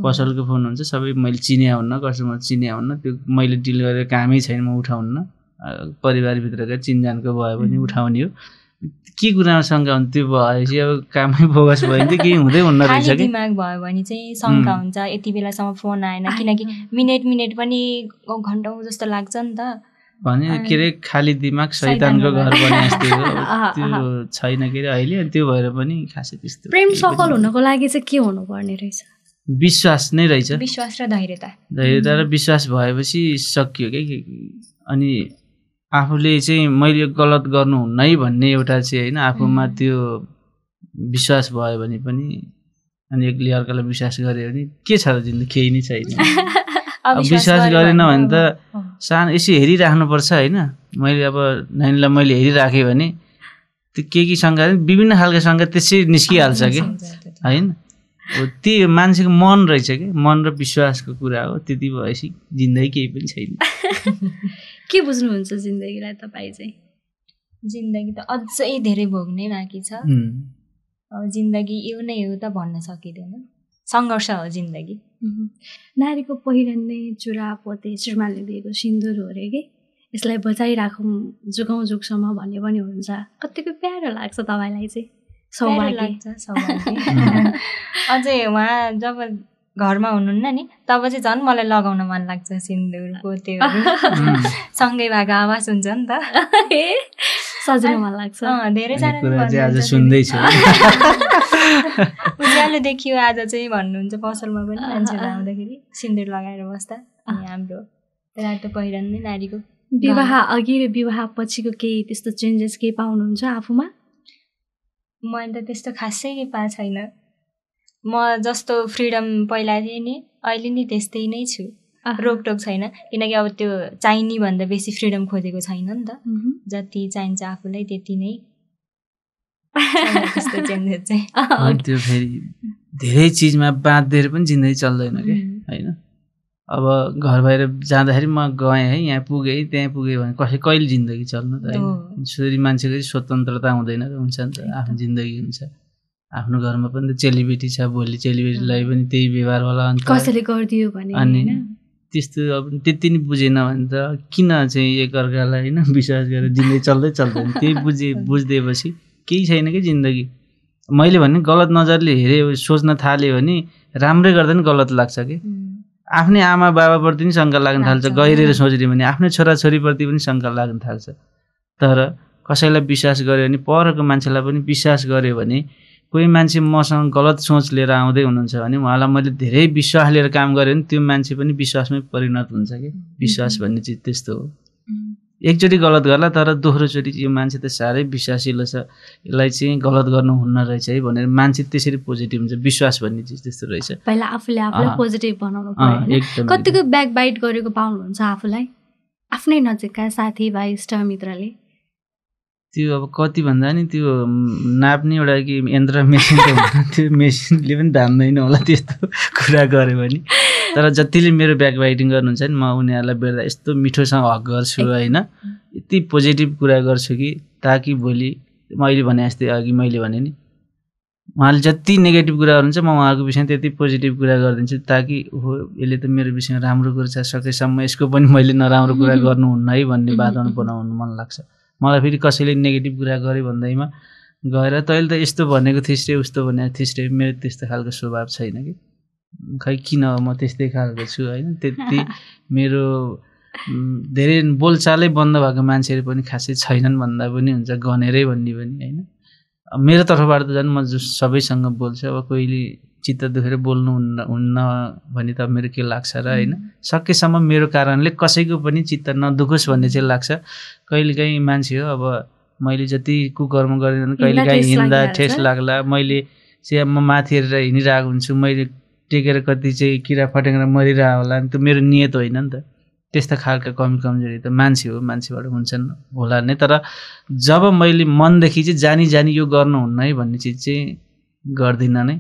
पसलको फोन हुन्छ सबै मैले चिने हुन्न, कस्टमर चिने हुन्न, त्यो मैले डिल गरेर कामै छैन म उठाउन्न। परिवारभित्रका चिनजानको भयो भने उठाउने हो। के कुरामा शङ्का हुन्छ त्यो भएपछि अब कामै फोकस भयो भने चाहिँ केही हुँदै हुन्न रहेछ कि दिमाग भयो भने चाहिँ शङ्का हुन्छ यति बेलासम्म फोन आएन, किनकि मिनेट पनि घन्टौँ जस्तो लाग्छ नि त। भने के अरे खाली दिमाग शैतानको घर बने जस्तै हो, त्यो छैन के अरे अहिले। त्यो भएर पनि खासै त्यस्तो प्रेम सफल हुनको लागि चाहिँ के हुनुपर्ने रहेछ? विश्वास नै रहेछ, विश्वास र धैर्यता र विश्वास भएपछि सकियो क्या। अनि आफूले चाहिँ मैले गलत गर्नुहुन्न है भन्ने एउटा चाहिँ होइन, आफूमा त्यो विश्वास भयो भने पनि, अनि एकले अर्कालाई विश्वास गऱ्यो भने के छ र जिन्दगी? केही नै छैन। विश्वास गरेन भने त सानो यसो हेरिराख्नुपर्छ होइन। मैले अब नानीलाई मैले हेरिराखेँ भने त्यो के शङ्का विभिन्न खालको शङ्का त्यसै निस्किहाल्छ कि होइन। त्यो मान्छेको मन रहेछ कि, मन र विश्वासको कुरा हो। त्यति भएपछि जिन्दगी केही पनि छैन। के बुझ्नुहुन्छ जिन्दगीलाई तपाईँ चाहिँ? जिन्दगी त अझै धेरै भोग्नै बाँकी छ। अब जिन्दगी यो नै हो त भन्न सकिँदैन, सङ्घर्ष हो जिन्दगी। नारीको पहिरन नै चुरा पोते श्रीमानले दिएको सिन्दुर हो अरे कि, यसलाई बचाइराखौँ जुगौँ जुगसम्म भन्ने पनि हुन्छ। कतिको प्यारो लाग्छ तपाईँलाई चाहिँ? सौभाग्य अझै उहाँ जब घरमा हुनुहुन्न नि तब चाहिँ झन् मलाई लगाउन मन लाग्छ सिन्दुर पोतेहरू। सँगै भएको आवाज हुन्छ नि त, सजिलो मन लाग्छ। धेरैजना सुन्दैछु उज्यालो देखियो आज चाहिँ भन्नुहुन्छ। पसलमा पनि मान्छेहरू आउँदाखेरि सिन्दुर लगाएर बस्दा अनि हाम्रो रातो पहिरन नै नारीको। विवाह अघि र विवाह पछिको केही त्यस्तो चेन्जेस केही पाउनुहुन्छ आफूमा? मैले त त्यस्तो खासै केही पाएको छैन। म जस्तो फ्रिडम पहिला थिएँ नि अहिले नि त्यस्तै नै छु। रोकटोक छैन, किनकि अब त्यो चाहिने भन्दा बेसी फ्रिडम खोजेको छैन नि त। जति चाहिन्छ आफूलाई त्यति नै। त्यो फेरि धेरै चिजमा बाँधिएर पनि जिन्दगी चल्दैन कि होइन। अब घर बाहिर जाँदाखेरि म गएँ है, यहाँ पुगेँ त्यहाँ पुगेँ भने कहिले जिन्दगी चल्नु त होइन। छोरी मान्छेको स्वतन्त्रता हुँदैन र हुन्छ नि त, आफ्नो जिन्दगी हुन्छ। आफ्नो घरमा पनि त चेलीबेटी छ, भोलि चेलीबेटीलाई पनि त्यही व्यवहार होला अन्त कसैले गरिदियो भने। अनि त्यस्तो अब त्यति नै बुझेन भने त किन चाहिँ एकअर्कालाई होइन विश्वास गरेर जिन्दगी चल्दैन। त्यही बुझिदिएपछि केही छैन कि जिन्दगी। मैले भने गलत नजरले हेरेँ सोच्न थाल्यो भने राम्रै गर्दा नि गलत लाग्छ कि। आफ्नै आमा बाबाप्रति पनि शङ्का लाग्न थाल्छ, गहिरेर सोच्यो भने आफ्नै छोराछोरीप्रति पनि शङ्का लाग्न थाल्छ। तर कसैलाई विश्वास गर्यो भने, परको मान्छेलाई पनि विश्वास गर्यो भने, कोही मान्छे मसँग गलत सोच लिएर आउँदै हुनुहुन्छ भने उहाँलाई मैले धेरै विश्वास लिएर काम गरेँ भने त्यो मान्छे पनि विश्वासमै परिणत हुन्छ कि। विश्वास भन्ने चिज त्यस्तो हो। एकचोटि गलत गर्ला तर दोस्रोचोटि यो मान्छे त साह्रै विश्वासिलो छ, यसलाई चाहिँ गलत गर्नु हुन्न रहेछ है भनेर मान्छे त्यसरी पोजिटिभ हुन्छ। विश्वास भन्ने चिज त्यस्तो रहेछ। पहिला आफूले आफूलाई पोजिटिभ बनाउनु पर्यो। कतिको ब्याक बाइट गरेको पाउनुहुन्छ आफूलाई आफ्नै नजिकका साथीभाइ इष्टमित्रले? त्यो अब कति भन्दा नि त्यो नाप्ने एउटा कि यन्त्र मेसिन त हुन्छ, त्यो मेसिनले पनि धान्दैन होला त्यस्तो कुरा गऱ्यो भने। तर जतिले मेरो ब्याक बाइटिङ गर्नुहुन्छ नि म उनीहरूलाई बेर्दा यस्तो मिठोसँग हक गर्छु होइन, यति पोजिटिभ कुरा गर्छु कि ताकि भोलि मैले भने जस्तै अघि मैले भने नि उहाँले जति नेगेटिभ कुरा गर्नुहुन्छ म उहाँको विषयमा त्यति पोजिटिभ कुरा गरिदिन्छु ताकि हो यसले त मेरो विषयमा राम्रो कुरा छ, सकेसम्म यसको पनि मैले नराम्रो कुरा गर्नुहुन्न है भन्ने वातावरण बनाउनु मन लाग्छ मलाई। फेरि कसैले नेगेटिभ कुरा गर्यो भन्दैमा गएर तैँले त यस्तो भनेको थिइस् रे उस्तो भनेको थिइस् रे, मेरो त्यस्तो खालको स्वभाव छैन कि। खै किन म त्यस्तै खालको छु होइन। त्यति मेरो धेरै बोलचालै बन्द भएको मान्छेहरू पनि खासै छैनन् भन्दा पनि हुन्छ, गनेरै भन्ने पनि होइन। मेरो तर्फबाट त झन् म सबैसँग बोल्छु। अब कोहीले चित्त दुखेर बोल्नु हुन्न भने त मेरो के लाग्छ र होइन। सकेसम्म मेरो कारणले कसैको पनि चित्त नदुखोस् भन्ने चाहिँ लाग्छ। कहिलेकाहीँ मान्छे हो, अब मैले जति कुकर्म गरेँ कहिलेकाहीँ हिँड्दा ठेस लाग्ला, मैले चाहिँ म माथि हेरेर हिँडिरहेको हुन्छु, मैले टेकेर कति चाहिँ किरा फटेर मरिरहेको होला, त्यो मेरो नियत होइन नि त। त्यस्ता खालका कमी कमजोरी त मान्छे हो, मान्छेबाट हुन्छन् होला नै। तर जब मैले मनदेखि चाहिँ जानी यो गर्नुहुन्न है भन्ने चिज चाहिँ गर्दिनँ नै,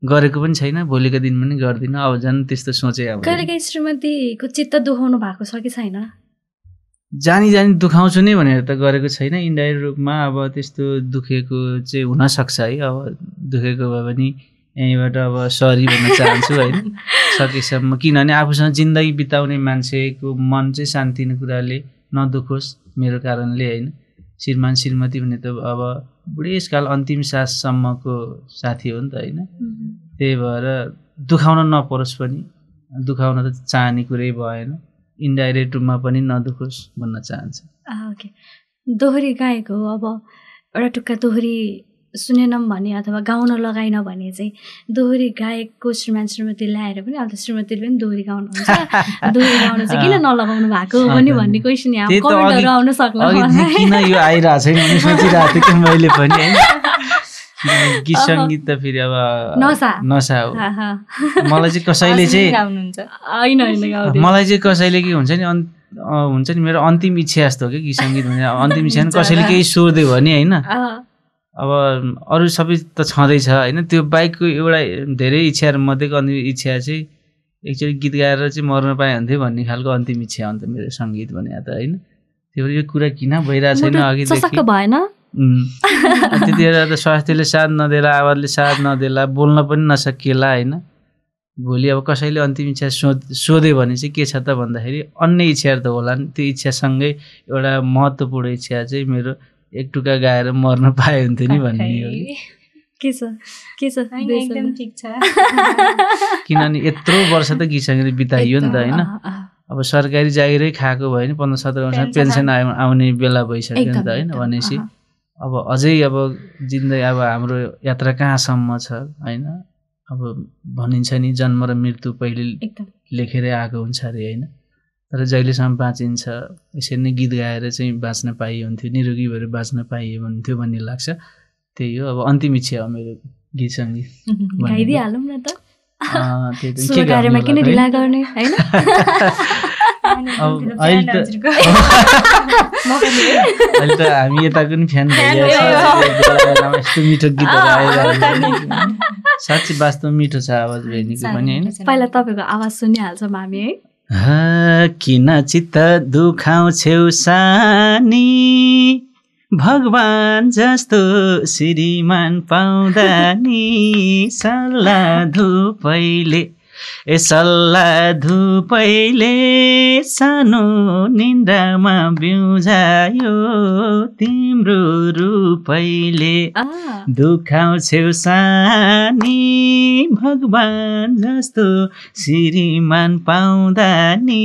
गरेको पनि छैन, भोलिको दिन पनि गर्दिनँ। अब झन् त्यस्तो सोचेँ। अब कहिलेकाहीँ श्रीमतीको चित्त दुखाउनु भएको छ कि छैन? जानी दुखाउँछु नै भनेर त गरेको छैन। इन्डाइरेक्ट रूपमा अब त्यस्तो दुखेको चाहिँ हुनसक्छ है। अब दुखेको भए पनि यहीँबाट अब सरी भन्न चाहन्छु होइन सकेसम्म, किनभने आफूसँग जिन्दगी बिताउने मान्छेको मन चाहिँ शान्ति हुने कुराले नदुखोस् मेरो कारणले होइन। श्रीमान श्रीमती भने त अब बुढेसकाल अन्तिम साससम्मको साथी हो नि त होइन। त्यही भएर दुखाउन नपरोस् पनि, दुखाउन त चाहने कुरै भएन, इन्डाइरेक्ट रूपमा पनि नदुखोस् भन्न चाहन्छु। ओके, दोहोरी गाएको अब एउटा टुक्का दोहोरी सुनेनौँ भने अथवा गाउन लगाइन भने चाहिँ दोहोरी गायकको श्रीमान श्रीमती ल्याएर पनि अब त श्रीमतीले पनि दोहोरी गाउनुहुन्छ, दोहोरी गाउन चाहिँ किन नलगाउनु भएको पनि भन्ने क्वेसन यहाँ कमेन्टहरू आउन सक्ला। किन यो आइरहेको छैन भने सोचिरहेको थिएँ कि मैले पनि होइन। गीत सङ्गीत त फेरि अब नसा हो। मलाई चाहिँ कसैले चाहिँ मलाई चाहिँ कसैले के हुन्छ नि हुन्छ नि मेरो अन्तिम इच्छा जस्तो हो कि गीत सङ्गीत भने अन्तिम इच्छा कसैले केही सोधिदियो भने होइन। अब अरू सबै त छँदैछ होइन, त्यो बाइकको एउटा धेरै इच्छाहरू मध्येको अन्तिम इच्छा चाहिँ एकचोटि गीत गाएर चाहिँ मर्न पाएँ हुन्थ्यो भन्ने खालको अन्तिम इच्छा हो नि त मेरो सङ्गीत भने त होइन। त्यो यो कुरा किन भइरहेको छैन अघिदेखि भएन त्यतिखेर त स्वास्थ्यले साथ नदेला, आवाजले साथ नदेला, बोल्न पनि नसकिएला होइन। भोलि अब कसैले अन्तिम इच्छा सोध्यो भने चाहिँ के छ त भन्दाखेरि अन्य इच्छाहरू त होला नि, त्यो इच्छासँगै एउटा महत्त्वपूर्ण इच्छा चाहिँ मेरो एक टुक्का गाएर मर्न पाए हुन्थ्यो नि भन्ने हो। के छ एकदम ठिक छ। किनभने यत्रो वर्ष त गीत सङ्गीत बिताइयो नि त होइन। अब सरकारी जागिरै खाएको भयो नि 15-17 वर्ष पेन्सन आउने बेला भइसक्यो नि त होइन। भनेपछि अब अझै अब जिन्दगी अब हाम्रो यात्रा कहाँसम्म छ होइन। अब भनिन्छ नि जन्म र मृत्यु पहिले लेखेरै आएको हुन्छ अरे होइन। तर जहिलेसम्म बाँचिन्छ यसरी नै गीत गाएर चाहिँ बाँच्न पाइए हुन्थ्यो, निरोगी भएर बाँच्न पाइए हुन्थ्यो भन्ने लाग्छ। त्यही हो अब अन्तिम इच्छा हो मेरो गीत सङ्गीत। गाइदिहालौँ न त, कार्यमा किन ढिला गर्ने होइन। अहिले त हामी यताको नि फ्यान यस्तो मिठो गीतहरू आइरहेको साँच्चै वास्तव मिठो छ आवाज बहिनीको पनि होइन। पहिला तपाईँको आवाज सुनिहाल्छौँ हामी है। किन चित्त दुखाउँछौ सानी भगवान जस्तो श्रीमान पाउँदा नि सल्लाह धुपैले सानो निन्द्रामा बिउजायो तिम्रो रूपैले दुखाउँछौ सानी भगवान जस्तो श्रीमान पाउँदा नि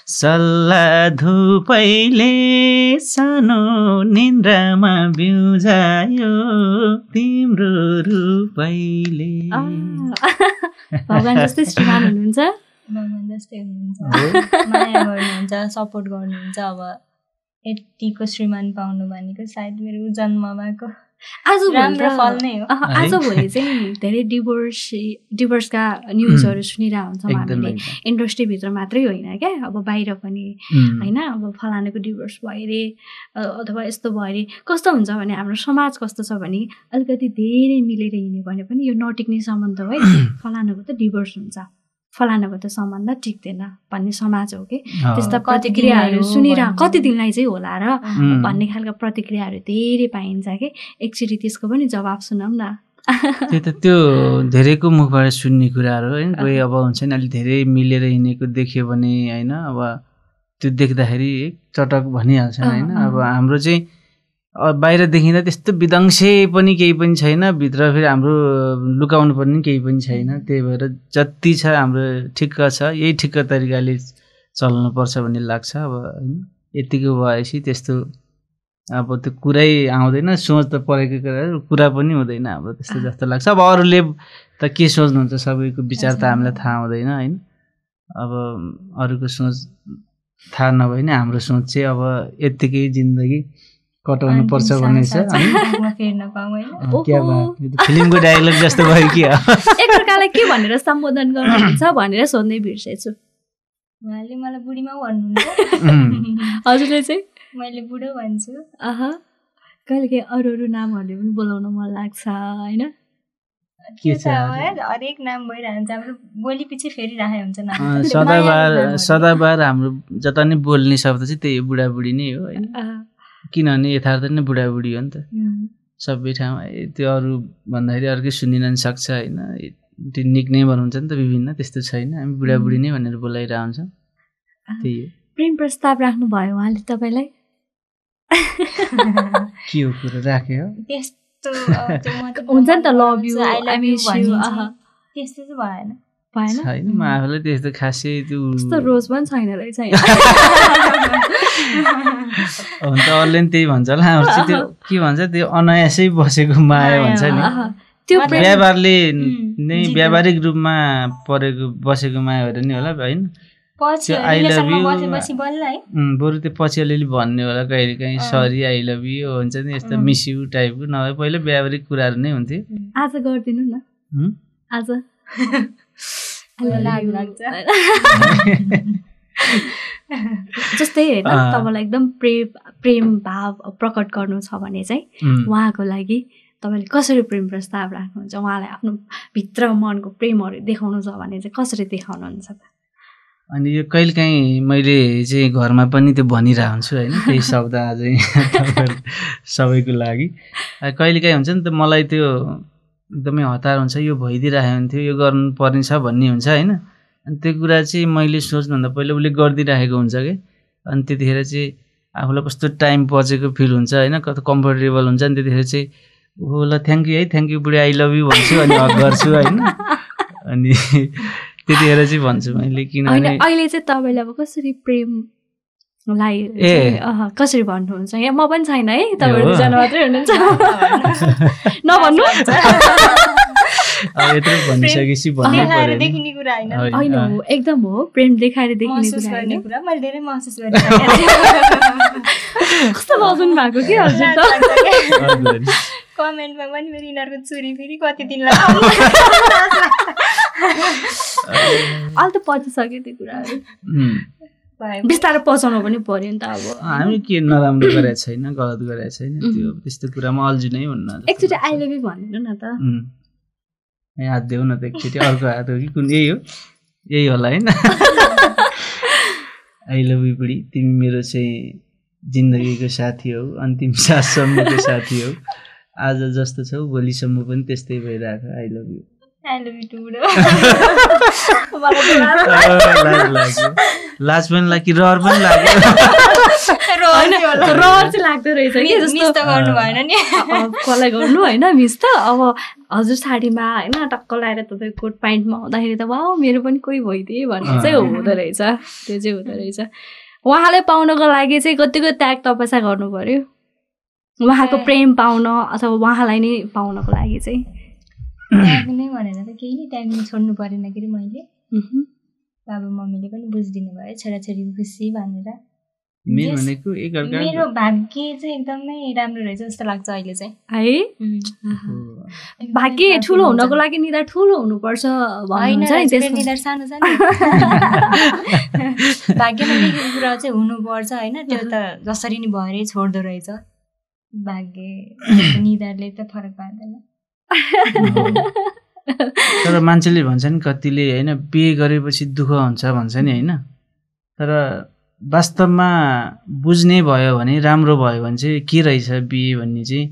सल्लाह धुपैले सानो निन्द्रामा बिउजायो तिम्रो रूपैले। भगवान जस्तै श्रीमान हुनुहुन्छ, भगवान जस्तै हुनुहुन्छ, माया गर्नुहुन्छ, सपोर्ट गर्नुहुन्छ। अब यतिको श्रीमान पाउनु भनेको सायद मेरो जन्ममाको आज राम्रो फल नै हो। आजभोलि चाहिँ धेरै डिभोर्सका न्युजहरू सुनिरहेको हुन्छौँ हामीले। इन्डस्ट्रीभित्र मात्रै होइन क्या, अब बाहिर पनि होइन। अब फलानाको डिभोर्स भयो अरे अथवा यस्तो भयो अरे। कस्तो हुन्छ भने हाम्रो समाज कस्तो छ भने अलिकति धेरै मिलेर हिँड्यो भने पनि यो नटिक्ने सम्बन्ध है, फलानाको त डिभोर्स हुन्छ, फलानाको त सम्बन्ध टिक्दैन भन्ने समाज हो कि। त्यस्ता प्रतिक्रियाहरू सुनेर कति दिनलाई चाहिँ होला र भन्ने खालको प्रतिक्रियाहरू धेरै पाइन्छ कि। एकचोटि त्यसको पनि जवाब सुनौँ न। त्यो धेरैको मुखबाट सुन्ने कुराहरू होइन। कोही अब हुन्छ नि अलिक धेरै मिलेर हिँडेको देख्यो भने होइन, अब त्यो देख्दाखेरि चटक भनिहाल्छन् होइन। अब हाम्रो चाहिँ बाहिर देखिँदा त्यस्तो विदंशे पनि केही पनि छैन, भित्र फेरि हाम्रो लुकाउनु पर्ने केही पनि छैन। त्यही भएर जति छ हाम्रो ठिक्क छ, यही ठिक्क तरिकाले चल्नुपर्छ भन्ने लाग्छ। अब होइन यतिको भएपछि त्यस्तो अब त्यो कुरै आउँदैन, सोच त परेको कुरा पनि हुँदैन हाम्रो त्यस्तो जस्तो लाग्छ। अब अरूले त के सोच्नुहुन्छ सबैको विचार त हामीलाई थाहा हुँदैन होइन। अब अरूको सोच थाहा नभए नि हाम्रो सोच चाहिँ अब यत्तिकै जिन्दगी कटाउनु पर्छ भन्ने छ। फिल्मको डायलग जस्तो भयो कि एक प्रकारलाई के भनेर सम्बोधन गर्नुहुन्छ भनेर सोध्नै बिर्सेछु। उहाँले मलाई बुढीमा भन्नुहुन्छ, हजुरले चाहिँ मैले बुढो भन्छु। कहिले काहीँ अरू नामहरूले पनि बोलाउन मन लाग्छ होइन। के छ हरेक नाम भइरहन्छ हाम्रो बोली पछि फेरिराखेको हुन्छ नाम सदाबार हाम्रो जता नै बोल्ने शब्द चाहिँ त्यही बुढाबुढी नै हो होइन किनभने यथार्थ नै बुढाबुढी हो नि त सबै ठाउँमा त्यो अरू भन्दाखेरि अर्कै सुनिन नि सक्छ होइन त्यो निकनेमहरू हुन्छ नि त विभिन्न त्यस्तो छैन हामी बुढाबुढी नै भनेर बोलाइरहेको हुन्छौँ त्यही हो प्रेम प्रस्ताव राख्नु भयो उहाँले तपाईँलाई के हो कुरो राख्यो हुन्छ नि त love you I miss you त्यस्तो चाहिँ भएन छैन म आफूलाई त्यस्तो खासै त्यो रोज पनि छैन रहेछ हुन्छ अरूले नि त्यही भन्छ होला हाम्रो चाहिँ त्यो के भन्छ त्यो अनायासै बसेको माया भन्छ नि त्यो व्यवहारले नै व्यावहारिक रूपमा परेको बसेको माया भएर नि होला होइन आई लभ यु बरु त्यो पछि अलिअलि भन्ने होला कहिले काहीँ सरी आई लभ यु हुन्छ नि यस्तो मिस यु टाइपको नभए पहिला व्यावहारिक कुराहरू नै हुन्थ्यो आज गरिदिनु न आज जस्तै होइन तपाईँलाई एकदम प्रेम भाव प्रकट गर्नु छ भने चाहिँ उहाँको लागि तपाईँले कसरी प्रेम प्रस्ताव राख्नुहुन्छ उहाँलाई आफ्नो भित्र मनको प्रेमहरू देखाउनु छ भने चाहिँ कसरी देखाउनुहुन्छ त अनि यो कहिलेकाहीँ मैले चाहिँ घरमा पनि त्यो भनिरहेको हुन्छु होइन त्यही शब्द अझै सबैको लागि कहिलेकाहीँ हुन्छ नि त मलाई त्यो एकदमै हतार हुन्छ यो भइदिइरहेको हुन्थ्यो यो गर्नुपर्ने छ भन्ने हुन्छ होइन अनि त्यो कुरा चाहिँ मैले सोच्नुभन्दा पहिला उसले गरिदिइराखेको हुन्छ कि अनि त्यतिखेर चाहिँ आफूलाई कस्तो टाइम बचेको फिल हुन्छ होइन कस्तो कम्फर्टेबल हुन्छ अनि त्यतिखेर चाहिँ ओ ल थ्याङ्क यू है थ्याङ्क यू बुढी आई लभ यु भन्छु अनि हग गर्छु होइन अनि त्यतिखेर चाहिँ भन्छु मैले किनभने अहिले चाहिँ तपाईँले अब कसरी प्रेमलाई कसरी भन्नुहुन्छ यहाँ म पनि छैन है तपाईँहरू दुईजना मात्रै हुनुहुन्छ नभन्नु यत्रो भनिसकेपछि भन्नै पर्यो देखिने कुरा हैन होइन हो एकदम हो प्रेम देखाएर देखिने कुरा मैले धेरै महसुस गरिसकेँ कस्तो लजुन भएको के हजुर त कमेन्टमा पनि मेरो यिनीहरूको चुरी फेरि कति दिन अहिले त पचिसक्यो त्यो कुराहरू बिस्तारै पचाउनु पनि पर्यो नि त अब हामी के नराम्रो गरेको छैन गलत गरेको छैन त्यो त्यस्तो कुरामा अल्झिनै हुन्न एकचोटि आई लभ यु भन्नु न त हात देऊ न त एकचोटि अर्को हात हो कि कुन यही होला होइन आई लभ यु बुढी तिमी मेरो चाहिँ जिन्दगीको साथी हौ अन्तिम साससम्मको साथी हौ आज जस्तो छौ भोलिसम्म पनि त्यस्तै भइरहेको आई लभ यु लाज पनि लाग्यो रहर पनि लाग्यो रहर चाहिँ लाग्दो रहेछ कि जस्तो गर्नु भएन नि कसलाई गर्नु होइन मिस त अब हजुर साडीमा होइन टक्क लगाएर तपाईँ कोट प्यान्टमा आउँदाखेरि त वाउ मेरो पनि कोही भइदिए भन्ने चाहिँ हुँदो रहेछ त्यो चाहिँ हुँदो रहेछ उहाँलाई पाउनको लागि चाहिँ कतिको त्याग तपस्या गर्नु पर्यो उहाँको प्रेम पाउन अथवा उहाँलाई नै पाउनको लागि चाहिँ नै भनेर त केही नै टाइम छोड्नु परेन कि मैले बाबा मम्मीले पनि बुझिदिनु भयो छोराछोरीको खुसी भनेर मेरो भाग्य चाहिँ एकदमै राम्रो रहेछ जस्तो लाग्छ अहिले चाहिँ है भाग्य ठुलो हुनको लागि निधार ठुलो हुनुपर्छ निधार सानो सानो भाग्यमा लेखेको कुरा चाहिँ हुनुपर्छ होइन त्यो त जसरी नि भएरै छोड्दो रहेछ भाग्य निधारले त फरक पार्दैन तर मान्छेले भन्छ नि कतिले होइन बिहे गरेपछि दुःख हुन्छ भन्छ नि होइन तर वास्तवमा बुझ्ने भयो भने राम्रो भयो भने चाहिँ के रहेछ बिहे भन्ने चाहिँ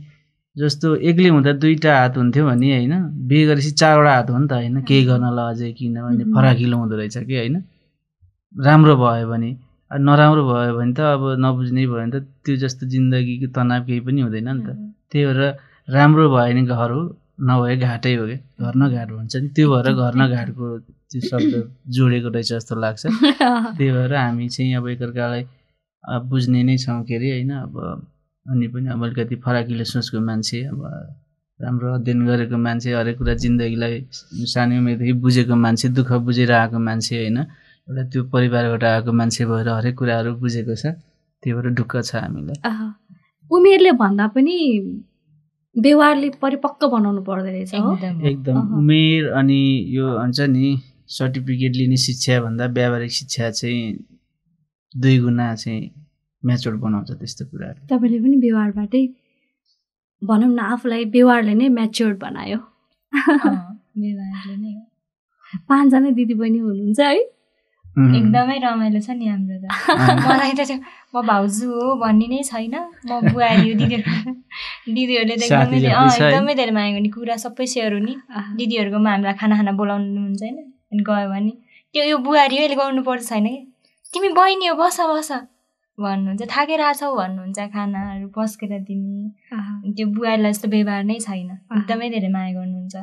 जस्तो एक्लै हुँदा दुईवटा हात हुन्थ्यो भने होइन बिहे गरेपछि चारवटा हात हो नि त होइन केही गर्नलाई अझै किनभने फराकिलो हुँदो रहेछ कि होइन राम्रो भयो भने नराम्रो भयो भने त अब नबुझ्ने भयो भने त त्यो जस्तो जिन्दगीको तनाव केही पनि हुँदैन नि त त्यही भएर राम्रो भयो भने घर हो नभए घाटै हो क्या घर न घाट भन्छ नि त्यो भएर घर न घाटको त्यो शब्द जोडेको रहेछ जस्तो लाग्छ त्यही भएर हामी चाहिँ अब एकअर्कालाई बुझ्ने नै छौँ के अरे होइन अब अनि पनि अब अलिकति फराकिलो सोचको मान्छे अब राम्रो अध्ययन गरेको मान्छे हरेक कुरा जिन्दगीलाई सानो उमेरदेखि बुझेको मान्छे दुःख बुझेर आएको मान्छे होइन एउटा त्यो परिवारबाट आएको मान्छे भएर हरेक कुराहरू बुझेको छ त्यही भएर ढुक्क छ हामीलाई उमेरले भन्दा पनि व्यवहारले परिपक्व बनाउनु पर्दो रहेछ एकदम उमेर अनि यो हुन्छ नि सर्टिफिकेट लिने शिक्षा भन्दा व्यावहारिक शिक्षा चाहिँ 2 गुणा चाहिँ म्याच्योर बनाउँछ त्यस्तो कुराहरू तपाईँले पनि व्यवहारबाटै भनौँ न आफूलाई व्यवहारले नै म्याच्योर बनायो व्यवहारले नै हो। 5 जना दिदीबहिनी हुनुहुन्छ है? एकदमै रमाइलो छ नि हाम्रो त। मलाई त म भाउजू हो भन्ने नै छैन, म बुहारी हो। दिदीहरूले त एकदमै धेरै माया गर्ने, कुरा सबै सेयर हुने। दिदीहरूकोमा हामीलाई खाना बोलाउनुहुन्छ होइन, अनि गयो भने त्यो यो बुहारी हो, यसले गर्नुपर्छ छैन कि, तिमी बहिनी हो बस भन्नुहुन्छ, थाकेर आछौ भन्नुहुन्छ, खानाहरू पस्केर दिने। त्यो बुहारीलाई जस्तो व्यवहार नै छैन, एकदमै धेरै माया गर्नुहुन्छ।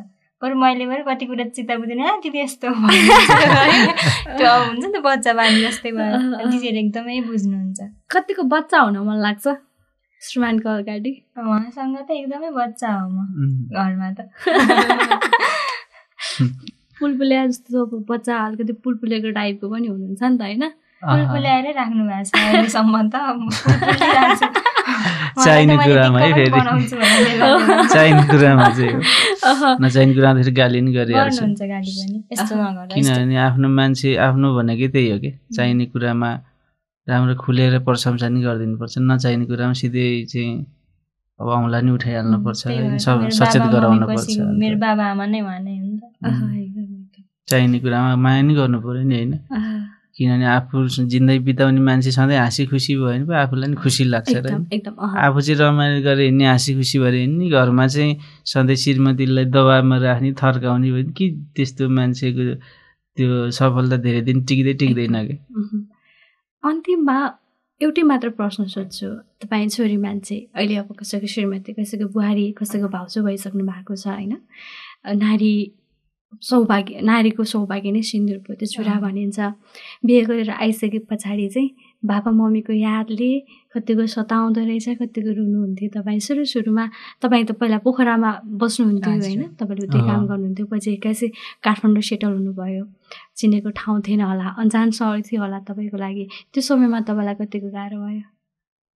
बरु मैले कति कुरा चित्त बुझ्दैन, दिदी यस्तो त्यो हुन्छ नि त बच्चा बानी जस्तै भयो। दिदीहरू एकदमै बुझ्नुहुन्छ। कतिको बच्चा हुन मन लाग्छ श्रीमानको अगाडि? उहाँसँग त एकदमै बच्चा हो म घरमा त। पुलपुलिया जस्तो बच्चा अलिकति पुलपुलेको टाइपको पनि हुनुहुन्छ नि त होइन? पुलपुल्याएरै राख्नु भएको छ अहिलेसम्म त। चाहिने कुरामा है, फेरि चाहिने कुरामा चाहिँ नचाहिने कुरामा फेरि गाली नि गरिहाल्छ। किनभने आफ्नो मान्छे आफ्नो भनेकै त्यही हो कि, चाहिने कुरामा राम्रो खुलेर प्रशंसा नि गरिदिनुपर्छ, नचाहिने कुरामा सिधै चाहिँ अब औँला नि उठाइहाल्नुपर्छ, सचेत गराउनुपर्छ। मेरो बाबा आमा नै उहाँ नै हो नि त। चाहिने कुरामा माया नि गर्नु पर्यो नि होइन, किनभने आफू जिन्दगी बिताउने मान्छे सधैँ हाँसी खुसी भयो भने पो आफूलाई नि खुसी लाग्छ र। आफू चाहिँ रमाइलो गरेर हिँड्ने, हाँसी खुसी भएर हिँड्ने, घरमा चाहिँ सधैँ श्रीमतीलाई दबाबमा राख्ने, थर्काउने भयो भने कि त्यस्तो मान्छेको त्यो सफलता धेरै दिन टिक्दैन कि। अन्तिममा एउटै मात्र प्रश्न सोध्छु, तपाईँ छोरी मान्छे, अहिले अब कसैको श्रीमती, कसैको बुहारी, कसैको भाउजू भइसक्नु भएको छ होइन? नारीको सौभाग्य नै सिन्दुर पोते छुरा भनिन्छ। बिहे गरेर आइसके पछाडि चाहिँ बाबा मम्मीको यादले कतिको सताउँदो रहेछ, कतिको रुनुहुन्थ्यो। तपाईँ सुरुमा तपाईँ त पहिला पोखरामा बस्नुहुन्थ्यो होइन, तपाईँले उतै काम गर्नुहुन्थ्यो, पछि एक्कासी काठमाडौँ सेटल हुनुभयो, चिनेको ठाउँ थिएन होला, अन्जान सहर थियो होला तपाईँको लागि। त्यो समयमा तपाईँलाई कतिको गाह्रो भयो?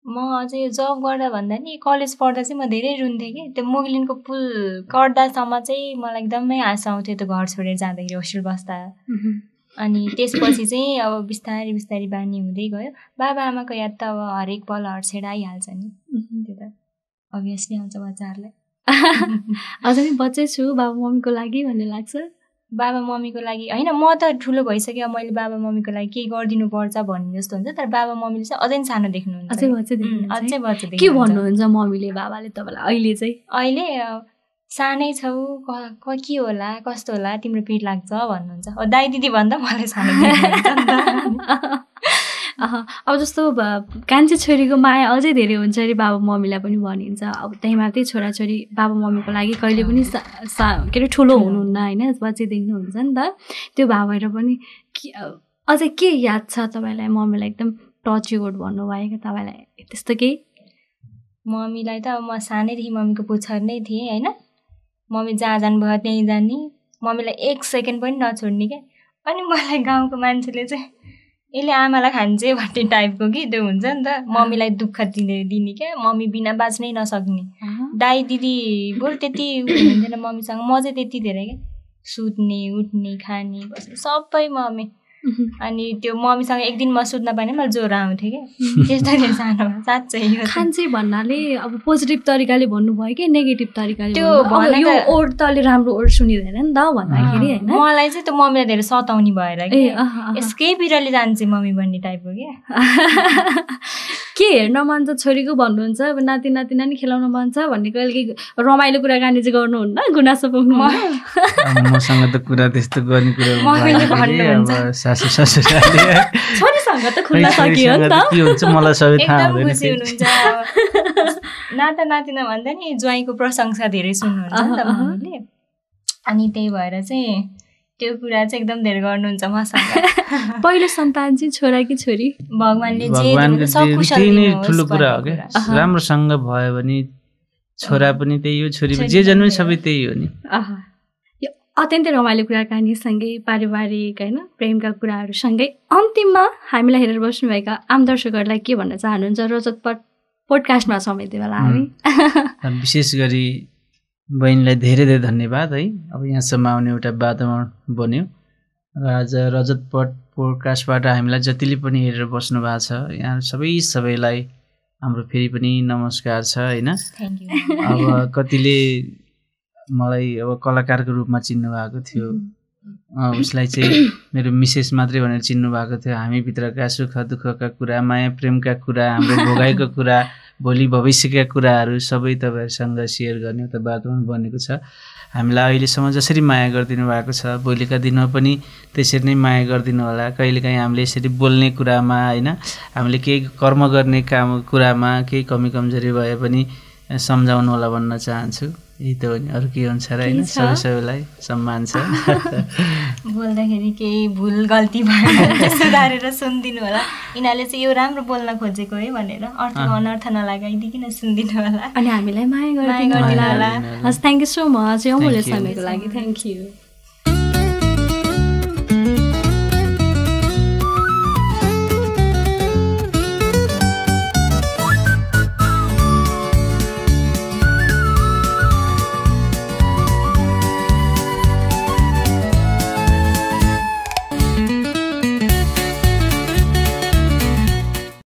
म अझै जब गर्दा भन्दा नि कलेज पढ्दा चाहिँ म धेरै रुन्थेँ कि। त्यो मुगलिनको पुल कट्दासम्म चाहिँ मलाई एकदमै हाँस आउँथ्यो त्यो घर छोडेर जाँदाखेरि, होस्टेल बस्दा। अनि त्यसपछि चाहिँ अब बिस्तारै बिस्तारै बानी हुँदै गयो। बाबा आमाको याद त अब हरेक पल हर्सेर आइहाल्छ नि, त्यो त अभियसली आउँछ बच्चाहरूलाई। अझ नि बच्चै छु, बाबा मम्मीको लागि भन्ने लाग्छ? बाबा मम्मीको लागि होइन, म त ठुलो भइसक्यो, मैले बाबा मम्मीको लागि केही गरिदिनु पर्छ भन्ने जस्तो हुन्छ, तर बाबा मम्मीले चाहिँ अझै सानो देख्नुहुन्छ। अझै बच्चा के भन्नुहुन्छ मम्मीले बाबाले तपाईँलाई अहिले चाहिँ? अहिले सानै छौ, के होला कस्तो होला, तिम्रो पिर लाग्छ भन्नुहुन्छ। दाइ दिदी भन्दा मलाई सानो देख्नुहुन्छ नि त। अब जस्तो कान्छी छोरीको माया अझै धेरै हुन्छ अरे बाबा मम्मीलाई पनि भनिन्छ। अब त्यहीमाथि छोराछोरी बाबा मम्मीको लागि कहिले पनि के अरे ठुलो हुनुहुन्न होइन, बच्चे देख्नुहुन्छ नि त। त्यो भएर पनि अझै के याद छ तपाईँलाई मम्मीलाई एकदम टच वुड भन्नुभयो कि तपाईँलाई त्यस्तो केही? मम्मीलाई त अब म सानैदेखि मम्मीको पुच्छर नै थिएँ होइन, मम्मी जहाँ जानुभयो त्यहीँ जाने, मम्मीलाई 1 सेकेन्ड पनि नछोड्ने क्या। अनि मलाई गाउँको मान्छेले चाहिँ यसले आमालाई खान्छ भन्ने टाइपको कि त्यो हुन्छ नि त, मम्मीलाई दुःख दिने क्या, मम्मी बिना बाँच्नै नसक्ने। दाइ दिदी बरु त्यति हुन्थेन मम्मीसँग, म चाहिँ त्यति धेरै क्या, सुत्ने उठ्ने खाने बस्ने सबै मम्मी। अनि त्यो मम्मीसँग एक दिन म सुत्न पाएन मलाई ज्वरो आउँथ्यो क्या, त्यस्तो सानोमा साँच्चै। खान्छे भन्नाले अब पोजिटिभ तरिकाले भन्नुभयो कि नेगेटिभ तरिकाले? त्यो यो ओड तले राम्रो ओड सुनिँदैन नि त भन्दाखेरि होइन, मलाई चाहिँ त्यो मम्मीलाई धेरै सताउने भएर यसकै बिराले जान्छ मम्मी भन्ने टाइपको क्या। के हेर्न मन छ छोरीको भन्नुहुन्छ, अब नाति नातिना नि खेलाउन मन छ भन्ने कहिले रमाइलो कुराकानी चाहिँ गर्नुहुन्न, गुनासो पुग्नु? मसँग त कुरा त्यस्तो गर्ने कुरा छोरीसँग त खुल्न सकियो नि त, के हुन्छ मलाई सबै थाहा हुँदैन। नाता नातिना भन्दा नि ज्वाइँको प्रशंसा धेरै सुन्नुहुन्छ नि त मम्मीले, अनि त्यही भएर चाहिँ त्यो कुरा चाहिँ एकदम धेरै गर्नुहुन्छ मसँग। पहिलो सन्तान चाहिँ छोरा कि छोरी? भगवानले ठुलो कुरा हो क्या, राम्रोसँग भयो भने छोरा पनि त्यही हो, छोरी जे जन्मे सबै त्यही हो नि। अत्यन्तै रमाइलो कुराकानीसँगै पारिवारिक होइन प्रेमका कुराहरूसँगै अन्तिममा हामीलाई हेरेर बस्नुभएका आम दर्शकहरूलाई के भन्न चाहनुहुन्छ? रजत पोडकास्टमा छौँ यति बेला हामी। विशेष गरी बहिनीलाई धेरै धेरै धन्यवाद है, अब यहाँसम्म आउने एउटा वातावरण बन्यो र आज रजत पोडकास्टबाट हामीलाई जतिले पनि हेरेर बस्नु भएको छ यहाँ सबैलाई हाम्रो फेरि पनि नमस्कार छ होइन। अब कतिले मलाई अब कलाकारको रूपमा चिन्नु भएको थियो, उसलाई चाहिँ मेरो मिसेस मात्रै भनेर चिन्नु भएको थियो। हामीभित्रका सुख दुःखका कुरा, माया प्रेमका कुरा, हाम्रो भोगाइको कुरा, भोलि भविष्यका कुराहरू सबै तपाईँहरूसँग सेयर गर्ने एउटा वातावरण बनेको छ। हामीलाई अहिलेसम्म जसरी माया गरिदिनु भएको छ, भोलिका दिनमा पनि त्यसरी नै माया गरिदिनु होला। कहिलेकाहीँ हामीले यसरी बोल्ने कुरामा होइन, हामीले केही कर्म गर्ने काम कुरामा केही कमी कमजोरी भए पनि सम्झाउनु होला भन्न चाहन्छु। यही त हो नि, अरू के हुन्छ र होइन। सबैलाई सम्मान छ। बोल्दाखेरि केही भुल गल्ती भयो सुधारेर सुनिदिनु होला। यिनीहरूले चाहिँ यो राम्रो बोल्न खोजेको है भनेर अर्थमा अनर्थ नलागाइदिकन सुनिदिनु होला। अनि हामीलाई माया गरिदिनु होला। हस्, थ्याङ्क यू सो मच यो अमूल्य समयको लागि। Thank you.